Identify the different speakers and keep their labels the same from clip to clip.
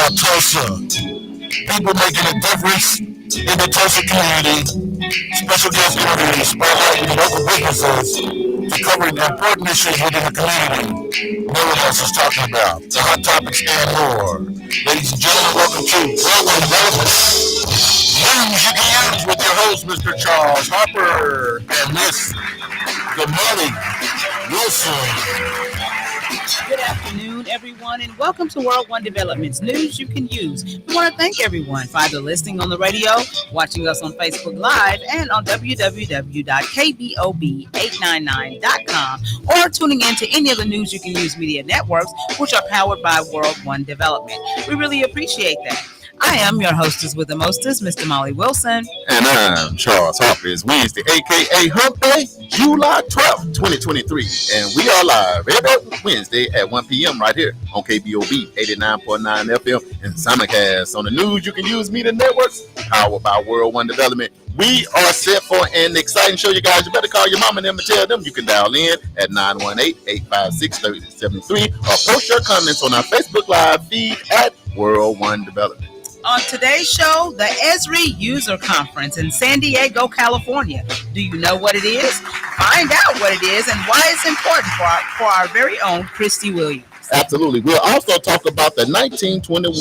Speaker 1: about Tulsa. People making a difference in the Tulsa community. Special guest interviews spotlighting local businesses to cover important issues within the community no one else is talking about. The hot topics and more. Ladies and gentlemen, welcome to Whirlwind Development. News you can use with your host, Mr. Charles Harper and Miss Damali Wilson.
Speaker 2: Good afternoon, everyone, and welcome to World One Development's News You Can Use. We want to thank everyone for either listening on the radio, watching us on Facebook Live, and on www.KBOB899.com, or tuning in to any of the News You Can Use media networks, which are powered by World One Development. We really appreciate that. I am your hostess with the mostest, Miss Damali Wilson.
Speaker 3: And I'm Charles Harper. It's Wednesday, a.k.a. Hump Day, July 12th, 2023. And we are live every Wednesday at 1 p.m. right here on KBOB 89.9 FM and simulcast on the News You Can Use media networks, powered by World One Development. We are set for an exciting show, you guys. You better call your mom and them and tell them. You can dial in at 918-856-3073 or post your comments on our Facebook Live feed at World One Development.
Speaker 2: On today's show, the ESRI User Conference in San Diego, California. Do you know what it is? Find out what it is and why it's important for our very own Christy Williams.
Speaker 3: Absolutely. We'll also talk about the 1921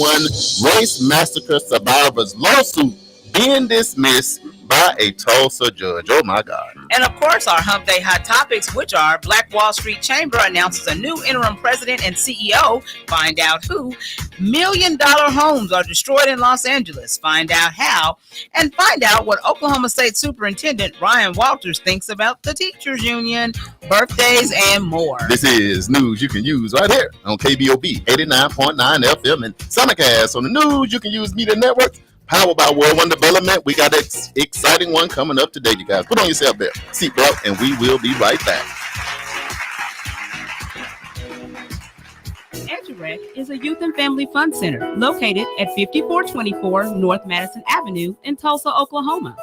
Speaker 3: Race Massacre Survivors lawsuit being dismissed by a Tulsa judge. Oh, my God.
Speaker 2: And, of course, our Hump Day hot topics, which are Black Wall Street Chamber announces a new interim president and CEO. Find out who. $1 million homes are destroyed in Los Angeles. Find out how. And find out what Oklahoma State Superintendent Ryan Walters thinks about the teachers union, birthdays, and more.
Speaker 3: This is News You Can Use right here on KBOB 89.9 FM and simulcast on the News You Can Use media network, powered by World One Development. We got an exciting one coming up today, you guys. Put on your seatbelt, and we will be right back.
Speaker 4: EduRec is a youth and family fun center located at 5424 North Madison Avenue in Tulsa, Oklahoma.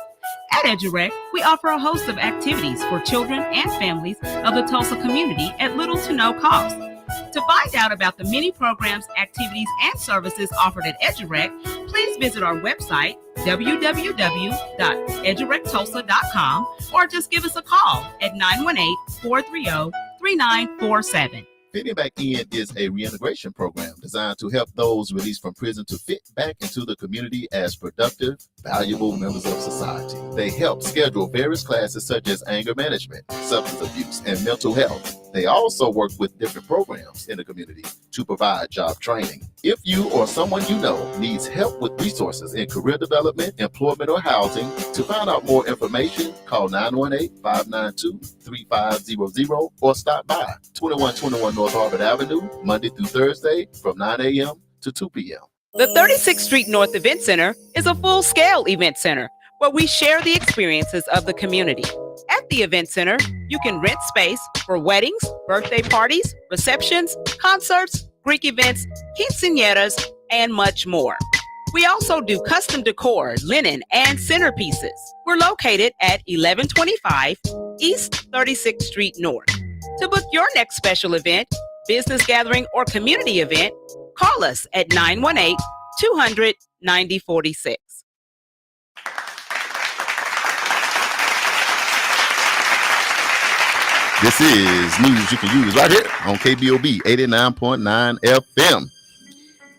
Speaker 4: At EduRec, we offer a host of activities for children and families of the Tulsa community at little to no cost. To find out about the many programs, activities, and services offered at EduRec, please visit our website, www.edurectulsa.com, or just give us a call at 918-430-3947.
Speaker 3: Fitting Back In is a reintegration program designed to help those released from prison to fit back into the community as productive, valuable members of society. They help schedule various classes such as anger management, substance abuse, and mental health. They also work with different programs in the community to provide job training. If you or someone you know needs help with resources in career development, employment, or housing, to find out more information, call 918-592-3500 or stop by 2121 North Harvard Avenue, Monday through Thursday from 9 a.m. to 2 p.m.
Speaker 4: The 36th Street North Event Center is a full-scale event center where we share the experiences of the community. At the event center, you can rent space for weddings, birthday parties, receptions, concerts, Greek events, quinceañeras, and much more. We also do custom decor, linen, and centerpieces. We're located at 1125 East 36th Street North. To book your next special event, business gathering, or community event, call us at 918-200-9046.
Speaker 3: This is News You Can Use right here on KBOB 89.9 FM.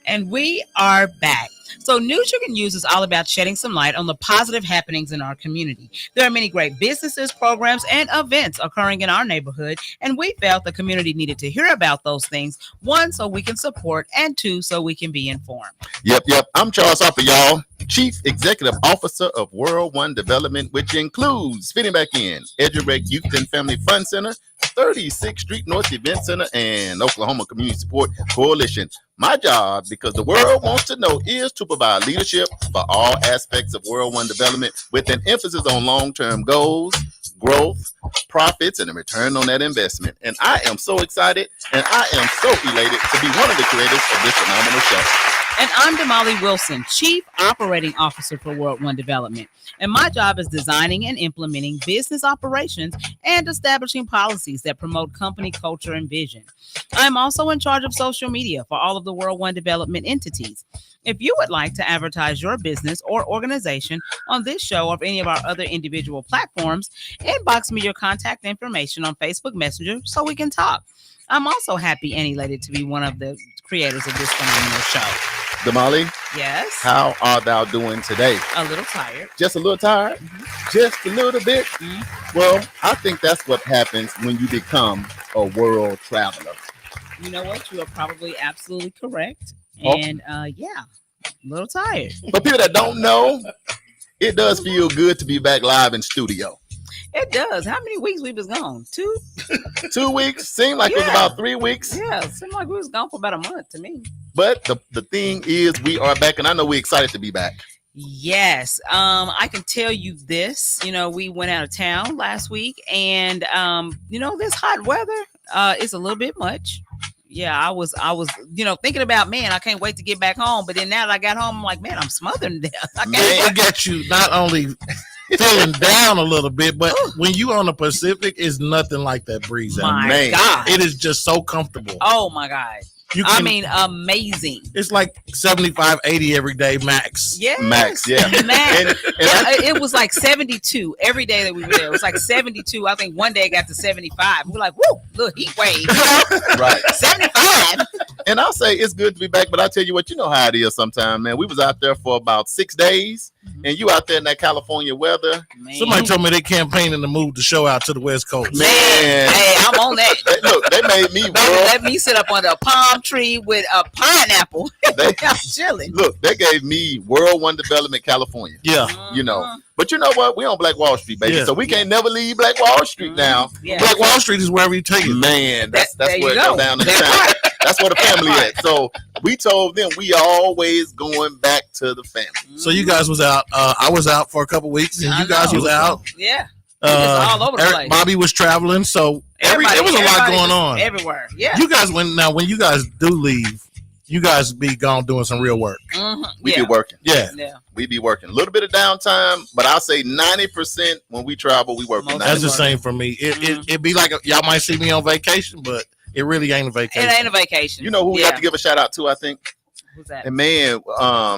Speaker 2: And we are back. So News You Can Use is all about shedding some light on the positive happenings in our community. There are many great businesses, programs, and events occurring in our neighborhood, and we felt the community needed to hear about those things, one, so we can support, and two, so we can be informed.
Speaker 3: Yep. I'm Charles Harper, y'all. Chief Executive Officer of World One Development, which includes Fitting Back In, EduRec Youth and Family Fun Center, 36th Street North Event Center, and Oklahoma Community Support Coalition. My job, because the world wants to know, is to provide leadership for all aspects of World One Development with an emphasis on long-term goals, growth, profits, and a return on that investment. And I am so excited and I am so elated to be one of the creators of this phenomenal show.
Speaker 2: And I'm Damali Wilson, Chief Operating Officer for World One Development. And my job is designing and implementing business operations and establishing policies that promote company culture and vision. I'm also in charge of social media for all of the World One Development entities. If you would like to advertise your business or organization on this show or any of our other individual platforms, inbox me your contact information on Facebook Messenger so we can talk. I'm also happy and elated to be one of the creators of this phenomenal show.
Speaker 3: Damali,
Speaker 2: Yes.
Speaker 3: how art thou doing today?
Speaker 2: A little tired.
Speaker 3: Just a little tired? Just a little bit? Well, I think that's what happens when you become a world traveler.
Speaker 2: You know what? You are probably absolutely correct.
Speaker 3: Oh.
Speaker 2: And yeah, a little tired.
Speaker 3: For people that don't know, it does feel good to be back live in studio.
Speaker 2: It does. How many weeks we was gone? 2?
Speaker 3: 2 weeks? Seemed like it was about 3 weeks.
Speaker 2: Yeah, it seemed like we was gone for about a month to me.
Speaker 3: But the thing is, we are back, and I know we're excited to be back.
Speaker 2: Yes. I can tell you this. You know, we went out of town last week, and this hot weather is a little bit much. Yeah, I was, thinking about, man, I can't wait to get back home. But then now that I got home, I'm like, man, I'm smothering to death.
Speaker 1: It got you not only feeling down a little bit, but when you on the Pacific, it's nothing like that breeze out.
Speaker 2: My
Speaker 3: Man.
Speaker 2: God.
Speaker 1: It is just so comfortable.
Speaker 2: Oh my God. Amazing.
Speaker 1: It's like 75, 80 every day max.
Speaker 2: Yes.
Speaker 3: Max, yeah.
Speaker 2: Max.
Speaker 3: And
Speaker 2: It was like 72 every day that we were there. It was like 72. I think one day it got to 75. We're like, whoo, little heat wave.
Speaker 3: right.
Speaker 2: 75.
Speaker 3: And I'll say it's good to be back, but I tell you what, you know how it is sometimes, man. We was out there for about 6 days, and you out there in that California weather.
Speaker 2: Man.
Speaker 1: Somebody told me they campaigning to move the show out to the West Coast.
Speaker 3: Man.
Speaker 2: Hey, I'm on that.
Speaker 3: They made me
Speaker 2: Baby, let me sit up under a palm tree with a pineapple. I'm chilling.
Speaker 3: Look, they gave me World One Development California.
Speaker 1: Yeah.
Speaker 3: You know. But you know what? We on Black Wall Street, baby.
Speaker 1: Yeah.
Speaker 3: So we can't never leave Black Wall Street now.
Speaker 2: Yeah.
Speaker 1: Black Wall Street is wherever you take it.
Speaker 3: Man, that's
Speaker 2: There
Speaker 3: where
Speaker 2: you
Speaker 3: it
Speaker 2: go.
Speaker 3: goes down to the
Speaker 2: That
Speaker 3: town.
Speaker 2: part.
Speaker 3: That's where the family at. So we told them we always going back to the family.
Speaker 1: So you guys was out. I was out for a couple weeks, and
Speaker 2: I
Speaker 1: you guys
Speaker 2: know.
Speaker 1: was out.
Speaker 2: Yeah. It's all over the place.
Speaker 1: Bobby was traveling, so there was a lot
Speaker 2: Everybody
Speaker 1: going
Speaker 2: was
Speaker 1: on.
Speaker 2: everywhere. Yeah.
Speaker 1: You guys when you guys do leave, you guys be gone doing some real work.
Speaker 3: We
Speaker 2: yeah.
Speaker 3: be working.
Speaker 1: Yeah.
Speaker 2: Yeah.
Speaker 3: We be working. A little bit of downtime, but I'll say 90% when we travel, we work.
Speaker 2: Most
Speaker 1: That's the
Speaker 2: work.
Speaker 1: same for me. It be like y'all might see me on vacation, but it really ain't a vacation.
Speaker 2: It ain't a vacation.
Speaker 3: You know who we have to give a shout out to, I think?
Speaker 2: Who's that?
Speaker 3: And man,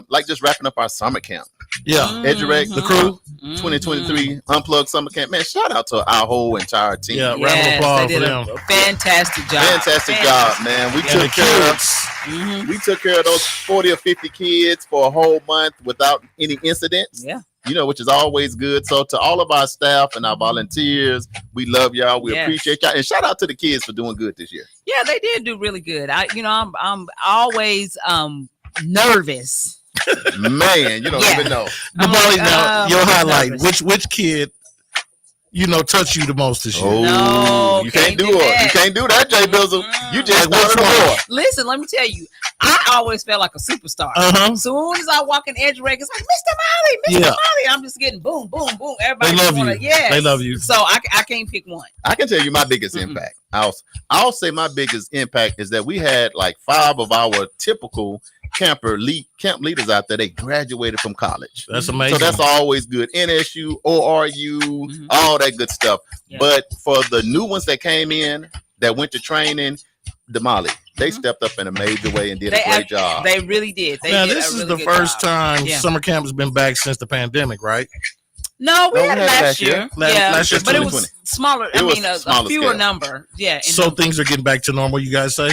Speaker 3: like just wrapping up our summer camp.
Speaker 1: Yeah.
Speaker 3: EduRec, the crew, 2023 Unplugged Summer Camp. Man, shout out to our whole entire team.
Speaker 1: Yeah.
Speaker 2: Yes,
Speaker 1: Round of
Speaker 2: they
Speaker 1: applause
Speaker 2: did
Speaker 1: for
Speaker 2: a
Speaker 1: them.
Speaker 2: fantastic job.
Speaker 3: Fantastic job, man. We
Speaker 1: And the
Speaker 3: took care of
Speaker 1: kids.
Speaker 3: we took care of those 40 or 50 kids for a whole month without any incidents.
Speaker 2: Yeah.
Speaker 3: You know, which is always good. So to all of our staff and our volunteers, we love y'all. We
Speaker 2: Yes.
Speaker 3: appreciate y'all. And shout out to the kids for doing good this year.
Speaker 2: Yeah, they did do really good. I'm always nervous.
Speaker 3: Man, you don't
Speaker 2: Yeah.
Speaker 3: even know.
Speaker 1: Damali, now your
Speaker 2: I'm
Speaker 1: highlight.
Speaker 2: nervous.
Speaker 1: Which kid, touched you the most this year?
Speaker 3: Oh,
Speaker 2: No,
Speaker 3: you
Speaker 2: can't
Speaker 3: can't
Speaker 2: do
Speaker 3: do it.
Speaker 2: that.
Speaker 3: You can't do that, Jay Bizzle. You just
Speaker 1: Like, which
Speaker 3: started the
Speaker 1: one?
Speaker 3: war.
Speaker 2: Listen, let me tell you, I always felt like a superstar. As soon as I walk in EduRec, it's like Mr. Molly, Mr.
Speaker 1: Yeah.
Speaker 2: Molly. I'm just getting boom, boom, boom. Everybody
Speaker 1: They love
Speaker 2: wanna,
Speaker 1: you.
Speaker 2: Yes.
Speaker 1: They love you.
Speaker 2: So I can't pick one.
Speaker 3: I can tell you my biggest impact. I'll say my biggest impact is that we had like 5 of our typical camp leaders out there. They graduated from college.
Speaker 1: That's amazing.
Speaker 3: So that's always good. NSU, ORU, all that good stuff.
Speaker 2: Yeah.
Speaker 3: But for the new ones that came in that went to training, Damali, they stepped up in a major way and did a great job.
Speaker 2: They really did. They
Speaker 1: Now
Speaker 2: did
Speaker 1: this
Speaker 2: a
Speaker 1: is
Speaker 2: really
Speaker 1: the
Speaker 2: good
Speaker 1: first
Speaker 2: job.
Speaker 1: time
Speaker 2: Yeah.
Speaker 1: summer camp has been back since the pandemic, right?
Speaker 2: No, we
Speaker 3: No,
Speaker 2: had it last year.
Speaker 1: Last year,
Speaker 2: but it was
Speaker 3: 2020.
Speaker 2: smaller.
Speaker 3: It was
Speaker 2: a
Speaker 3: smaller
Speaker 2: fewer
Speaker 3: scale.
Speaker 2: number. Yeah. in
Speaker 1: So
Speaker 2: number.
Speaker 1: things are getting back to normal, you guys say?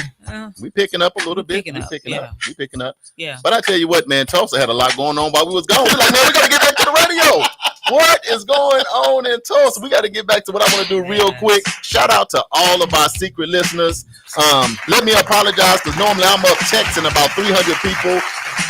Speaker 3: We picking up a little bit.
Speaker 2: Picking
Speaker 3: We
Speaker 2: up,
Speaker 3: picking
Speaker 2: yeah.
Speaker 3: up. We picking up.
Speaker 2: Yeah.
Speaker 3: But I tell you what, man, Tulsa had a lot going on while we was gone. We're like, man, we gotta get back to the radio. What is going on in Tulsa? We got to get back to what I want to do real quick. Shout out to all of our secret listeners. Let me apologize because normally I'm up texting about 300 people.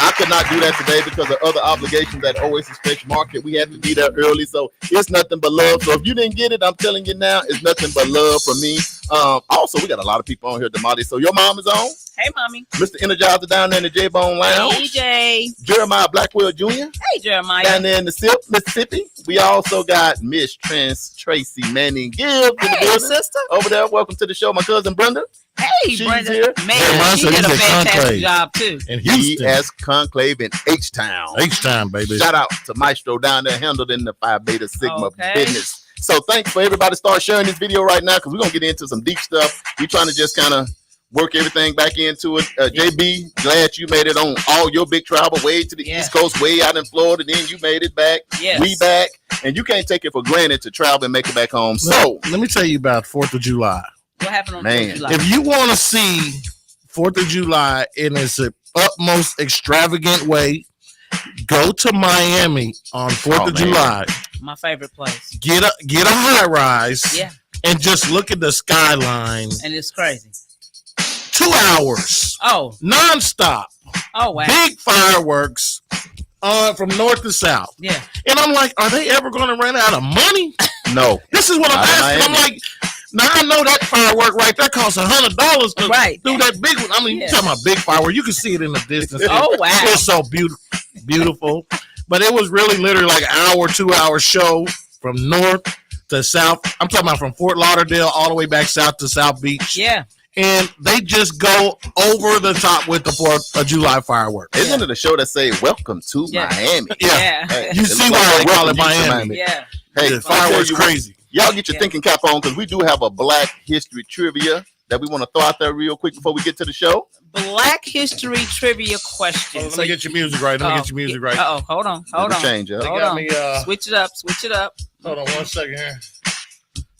Speaker 3: I could not do that today because of other obligations at Oasis Fresh Market. We had to be there early, so it's nothing but love. So if you didn't get it, I'm telling you now, it's nothing but love from me. Also, we got a lot of people on here, Damali. So your mom is on.
Speaker 2: Hey, mommy.
Speaker 3: Mr. Energizer down there in the J-Bone Lounge.
Speaker 2: Hey, Jay.
Speaker 3: Jeremiah Blackwell Jr.
Speaker 2: Hey, Jeremiah.
Speaker 3: Down there in the SIP, Mississippi. We also got Miss Tracy Manning Gibbs in the
Speaker 2: Hey,
Speaker 3: building.
Speaker 2: sister.
Speaker 3: Over there. Welcome to the show, my cousin Brenda.
Speaker 2: Hey,
Speaker 3: She's
Speaker 2: Brenda.
Speaker 3: here.
Speaker 2: Man, she did a fantastic
Speaker 5: Conclave.
Speaker 2: job, too.
Speaker 5: In Houston.
Speaker 3: ES Conclave in H-Town.
Speaker 5: H-Town, baby.
Speaker 3: Shout out to Maestro down there, handled in the Phi Beta Sigma
Speaker 2: Okay.
Speaker 3: business. So thanks for everybody start sharing this video right now because we're going to get into some deep stuff. We're trying to just kind of work everything back into it. JB, glad you made it on all your big travel way to the East Coast, way out in Florida. Then you made it back.
Speaker 2: Yes.
Speaker 3: We back. And you can't take it for granted to travel and make it back home. So
Speaker 5: let me tell you about 4th of July.
Speaker 2: What happened on
Speaker 3: Man.
Speaker 2: 4th of July?
Speaker 5: If you want to see 4th of July in its utmost extravagant way, go to Miami on 4th of July.
Speaker 2: My favorite place.
Speaker 5: Get a high rise.
Speaker 2: Yeah.
Speaker 5: And just look at the skyline.
Speaker 2: And it's crazy.
Speaker 5: 2 hours.
Speaker 2: Oh.
Speaker 5: Nonstop.
Speaker 2: Oh, wow.
Speaker 5: Big fireworks from north to south.
Speaker 2: Yeah.
Speaker 5: And I'm like, are they ever going to run out of money?
Speaker 3: no.
Speaker 5: This is what I'm
Speaker 3: Not in
Speaker 5: asking. I'm
Speaker 3: Miami.
Speaker 5: like, now I know that firework right there costs $100 to do that big one. I mean,
Speaker 2: Yeah.
Speaker 5: you're talking about big firework. You can see it in the distance.
Speaker 2: Oh, wow.
Speaker 5: It's so beautiful. But it was really literally like an hour, 2 hour show from north to south. I'm talking about from Fort Lauderdale all the way back south to South Beach.
Speaker 2: Yeah.
Speaker 5: And they just go over the top with the 4th of July fireworks.
Speaker 3: Isn't it a show that say, welcome to Miami?
Speaker 5: Yeah.
Speaker 3: Hey,
Speaker 5: You
Speaker 3: it
Speaker 5: see
Speaker 3: looks
Speaker 5: why
Speaker 3: like
Speaker 5: they call it
Speaker 3: welcome you to
Speaker 5: Miami.
Speaker 2: Yeah.
Speaker 3: Hey,
Speaker 5: The fireworks crazy.
Speaker 3: Y'all get your thinking cap on because we do have a Black History trivia that we want to throw out there real quick before we get to the show.
Speaker 2: Black History trivia question.
Speaker 5: Let me get your music right.
Speaker 2: Oh, hold on. Hold on.
Speaker 3: Change it.
Speaker 2: Hold on. Switch it up. Switch it up.
Speaker 5: Hold on 1 second here.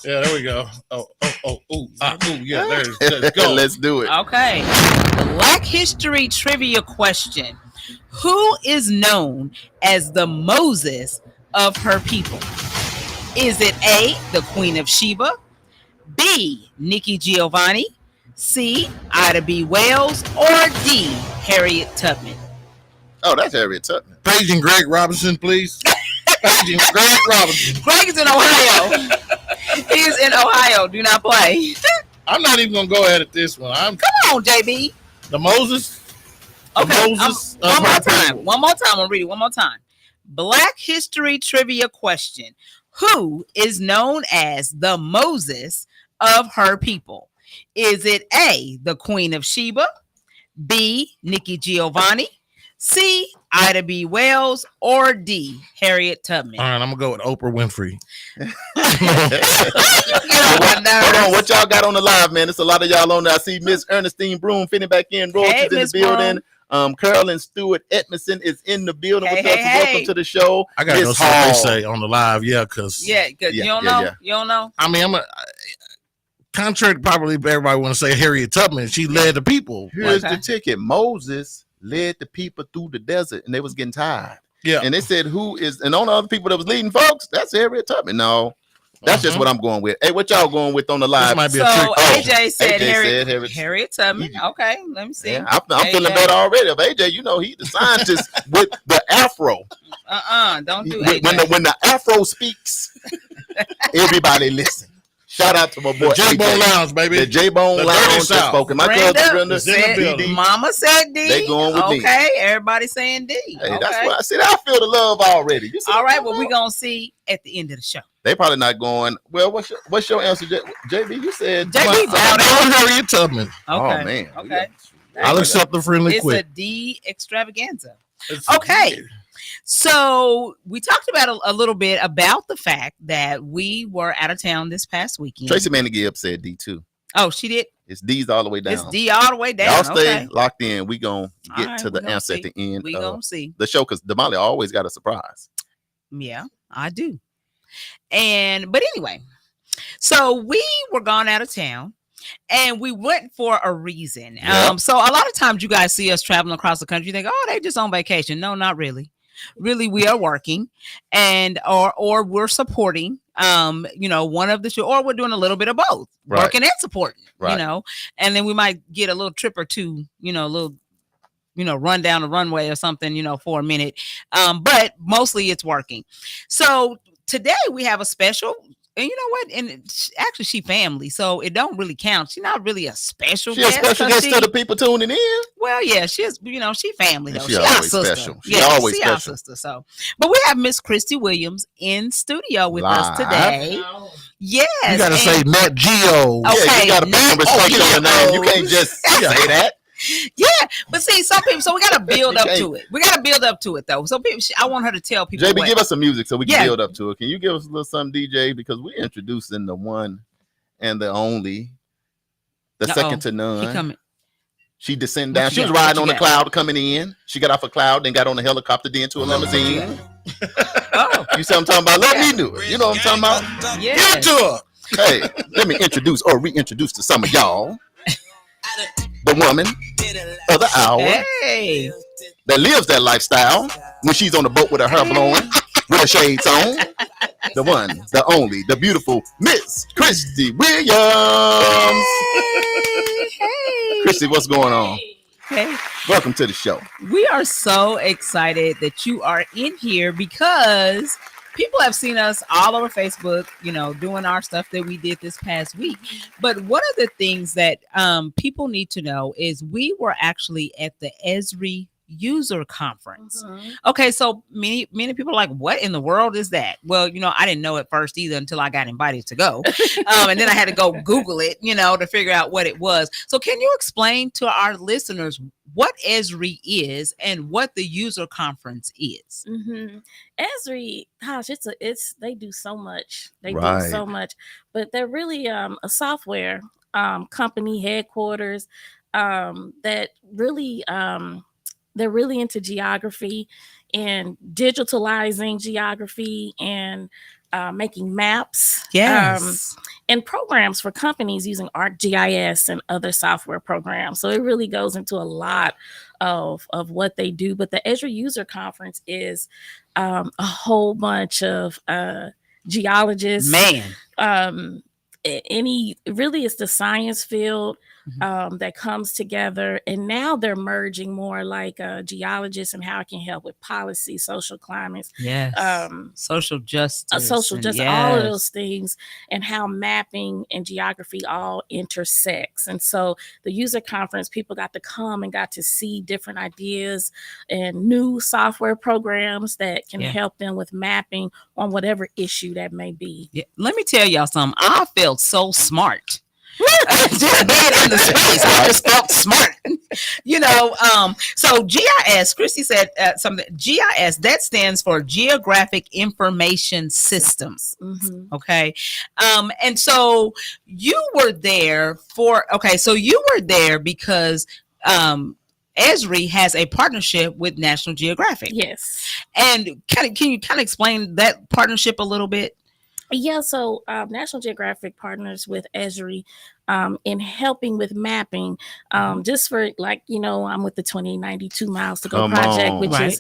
Speaker 5: Yeah, there we go. Yeah, there it is. Let's go.
Speaker 3: Let's do it.
Speaker 2: Okay. Black History trivia question. Who is known as the Moses of her people? Is it A, the Queen of Sheba, B, Nikki Giovanni, C, Ida B. Wells, or D, Harriet Tubman?
Speaker 3: Oh, that's Harriet Tubman.
Speaker 5: Paige and Greg Robinson, please. Paige and Greg Robinson.
Speaker 2: Greg is in Ohio. He is in Ohio. Do not play.
Speaker 5: I'm not even going to go ahead at this one.
Speaker 2: Come on, JB.
Speaker 5: The Moses.
Speaker 2: Okay.
Speaker 5: Moses
Speaker 2: One more time. One more time. I'll read it one more time. Black History trivia question. Who is known as the Moses of her people? Is it A, the Queen of Sheba, B, Nikki Giovanni, C, Ida B. Wells, or D, Harriet Tubman?
Speaker 5: All right, I'm going to go with Oprah Winfrey.
Speaker 3: Hold on, what y'all got on the live, man? It's a lot of y'all on there. I see Miss Ernestine Broom fitting back in. Royalties in the building. Carolyn Stewart Edmondson is in the building with us. Welcome to the show.
Speaker 5: I got to go see what they say on the live, because
Speaker 2: you don't know. You don't know.
Speaker 5: I mean, contrary to probably everybody want to say Harriet Tubman, she led the people.
Speaker 3: Here's the ticket. Moses led the people through the desert, and they was getting tired.
Speaker 5: Yeah,
Speaker 3: and they said, "Who is?" And all the other people that was leading folks, that's Harriet Tubman. No. That's just what I'm going with. Hey, what y'all going with on the live?
Speaker 5: This might be
Speaker 2: so
Speaker 5: a trick.
Speaker 2: AJ said
Speaker 3: Harriet.
Speaker 2: Harriet Tubman. Okay, let me see.
Speaker 3: Yeah, I'm feeling better already. Of AJ, you know, he's the scientist with the afro.
Speaker 2: Don't do AJ.
Speaker 3: When the afro speaks, everybody listen. Shout out to my boy
Speaker 5: the J-Bone Lounge, baby.
Speaker 3: The J-Bone Lounge has spoken. My cousin Brenda
Speaker 2: said, Mama said D.
Speaker 3: They going with me.
Speaker 2: Okay, everybody saying D.
Speaker 3: Hey, that's why I said I feel the love already.
Speaker 2: All right, well, we're going to see at the end of the show.
Speaker 3: They probably not going. Well, what's your answer, JB? You said
Speaker 2: JB
Speaker 5: down there. Harriet Tubman.
Speaker 2: Okay.
Speaker 3: Oh man.
Speaker 2: Okay.
Speaker 5: I'll accept the friendly
Speaker 2: it's
Speaker 5: quick.
Speaker 2: It's a D extravaganza. Okay. So we talked about a little bit about the fact that we were out of town this past weekend.
Speaker 3: Tracy Manning Gibbs said D too.
Speaker 2: Oh, she did.
Speaker 3: It's D's all the way down.
Speaker 2: It's D all the way down.
Speaker 3: Y'all stay locked in. We gonna get to the answer
Speaker 2: see.
Speaker 3: at the end.
Speaker 2: We gonna see
Speaker 3: the show because Damali always got a surprise.
Speaker 2: Yeah, I do. But anyway, so we were gone out of town. And we went for a reason. Yep. So a lot of times you guys see us traveling across the country, you think, oh, they just on vacation. No, not really. Really, we are working or we're supporting, one of the show, or we're doing a little bit of both, working and supporting, and then we might get a little trip or two, a little, run down the runway or something, for a minute. But mostly it's working. So today we have a special And you know what? And actually, she family, so it don't really count. She's not really a special
Speaker 3: She a
Speaker 2: guest.
Speaker 3: special
Speaker 2: 'cause
Speaker 3: guest to the people tuning in.
Speaker 2: Well, yeah, she is. You know, she family though.
Speaker 3: She
Speaker 2: She our
Speaker 3: always
Speaker 2: sister.
Speaker 3: special. She always
Speaker 2: she our
Speaker 3: special.
Speaker 2: sister. So, but we have Miss Christy Williams in studio with us
Speaker 3: Live.
Speaker 2: today. Yes,
Speaker 5: You gotta
Speaker 2: and-
Speaker 5: say Nat Geo.
Speaker 2: Okay,
Speaker 3: Yeah, you gotta put some respect on your name. You can't just say that.
Speaker 2: Yeah, but see, some people. So we gotta build up to it. We gotta build up to it though. So people, I want her to tell people.
Speaker 3: JB,
Speaker 2: what-
Speaker 3: give us some music so we can
Speaker 2: Yeah.
Speaker 3: build up to it. Can you give us a little something, DJ? Because we're introducing the one and the only, the second to
Speaker 2: He
Speaker 3: none.
Speaker 2: coming.
Speaker 3: She descended
Speaker 2: What
Speaker 3: down.
Speaker 2: you
Speaker 3: She was
Speaker 2: got? What
Speaker 3: riding
Speaker 2: you
Speaker 3: on the
Speaker 2: got?
Speaker 3: cloud coming in. She got off a cloud, then got on a helicopter, then to a limousine.
Speaker 2: Oh,
Speaker 3: You see what I'm talking about? Let me do it. You know what I'm talking about?
Speaker 2: yeah.
Speaker 5: Give it to her.
Speaker 3: Hey, let me introduce or reintroduce to some of y'all the woman of the hour
Speaker 2: Hey,
Speaker 3: that lives that lifestyle when she's on the boat with her hair blowing, with her shades on. The one, the only, the beautiful Miss Christy Williams.
Speaker 2: hey,
Speaker 3: Christy, what's going on?
Speaker 2: hey.
Speaker 3: Welcome to the show.
Speaker 2: We are so excited that you are in here because people have seen us all over Facebook, you know, doing our stuff that we did this past week. But one of the things that people need to know is we were actually at the Esri user conference. Okay, so many people are like, what in the world is that? Well, you know, I didn't know at first either until I got invited to go. And then I had to go Google it, you know, to figure out what it was. So can you explain to our listeners what Esri is and what the user conference is?
Speaker 6: Esri, gosh, they do so much. They
Speaker 3: Right.
Speaker 6: do so much, but they're really a software company headquarters that really they're really into geography and digitalizing geography and making maps.
Speaker 2: Yes.
Speaker 6: And programs for companies using ArcGIS and other software programs. So it really goes into a lot of what they do. But the Esri User Conference is a whole bunch of geologists.
Speaker 2: Man.
Speaker 6: Really it's the science field that comes together, and now they're merging more like geologists and how it can help with policy, social climates,
Speaker 2: Yes. Social justice.
Speaker 6: social
Speaker 2: and
Speaker 6: justice, all of
Speaker 2: yes.
Speaker 6: those things, and how mapping and geography all intersects. And so the user conference, people got to come and got to see different ideas and new software programs that can
Speaker 2: Yeah.
Speaker 6: help them with mapping on whatever issue that may be.
Speaker 2: Yeah. Let me tell y'all something. I felt so smart. Just being in the space, I just felt smart. You know, so GIS, Christy said something. GIS, that stands for Geographic Information Systems. Okay. And so you were there because Esri has a partnership with National Geographic.
Speaker 6: Yes.
Speaker 2: And can you kind of explain that partnership a little bit?
Speaker 6: Yeah, so National Geographic partners with Esri in helping with mapping, just for I'm with the 2092 Miles to Go
Speaker 3: Come
Speaker 6: project,
Speaker 3: on.
Speaker 6: which
Speaker 2: Right.
Speaker 6: is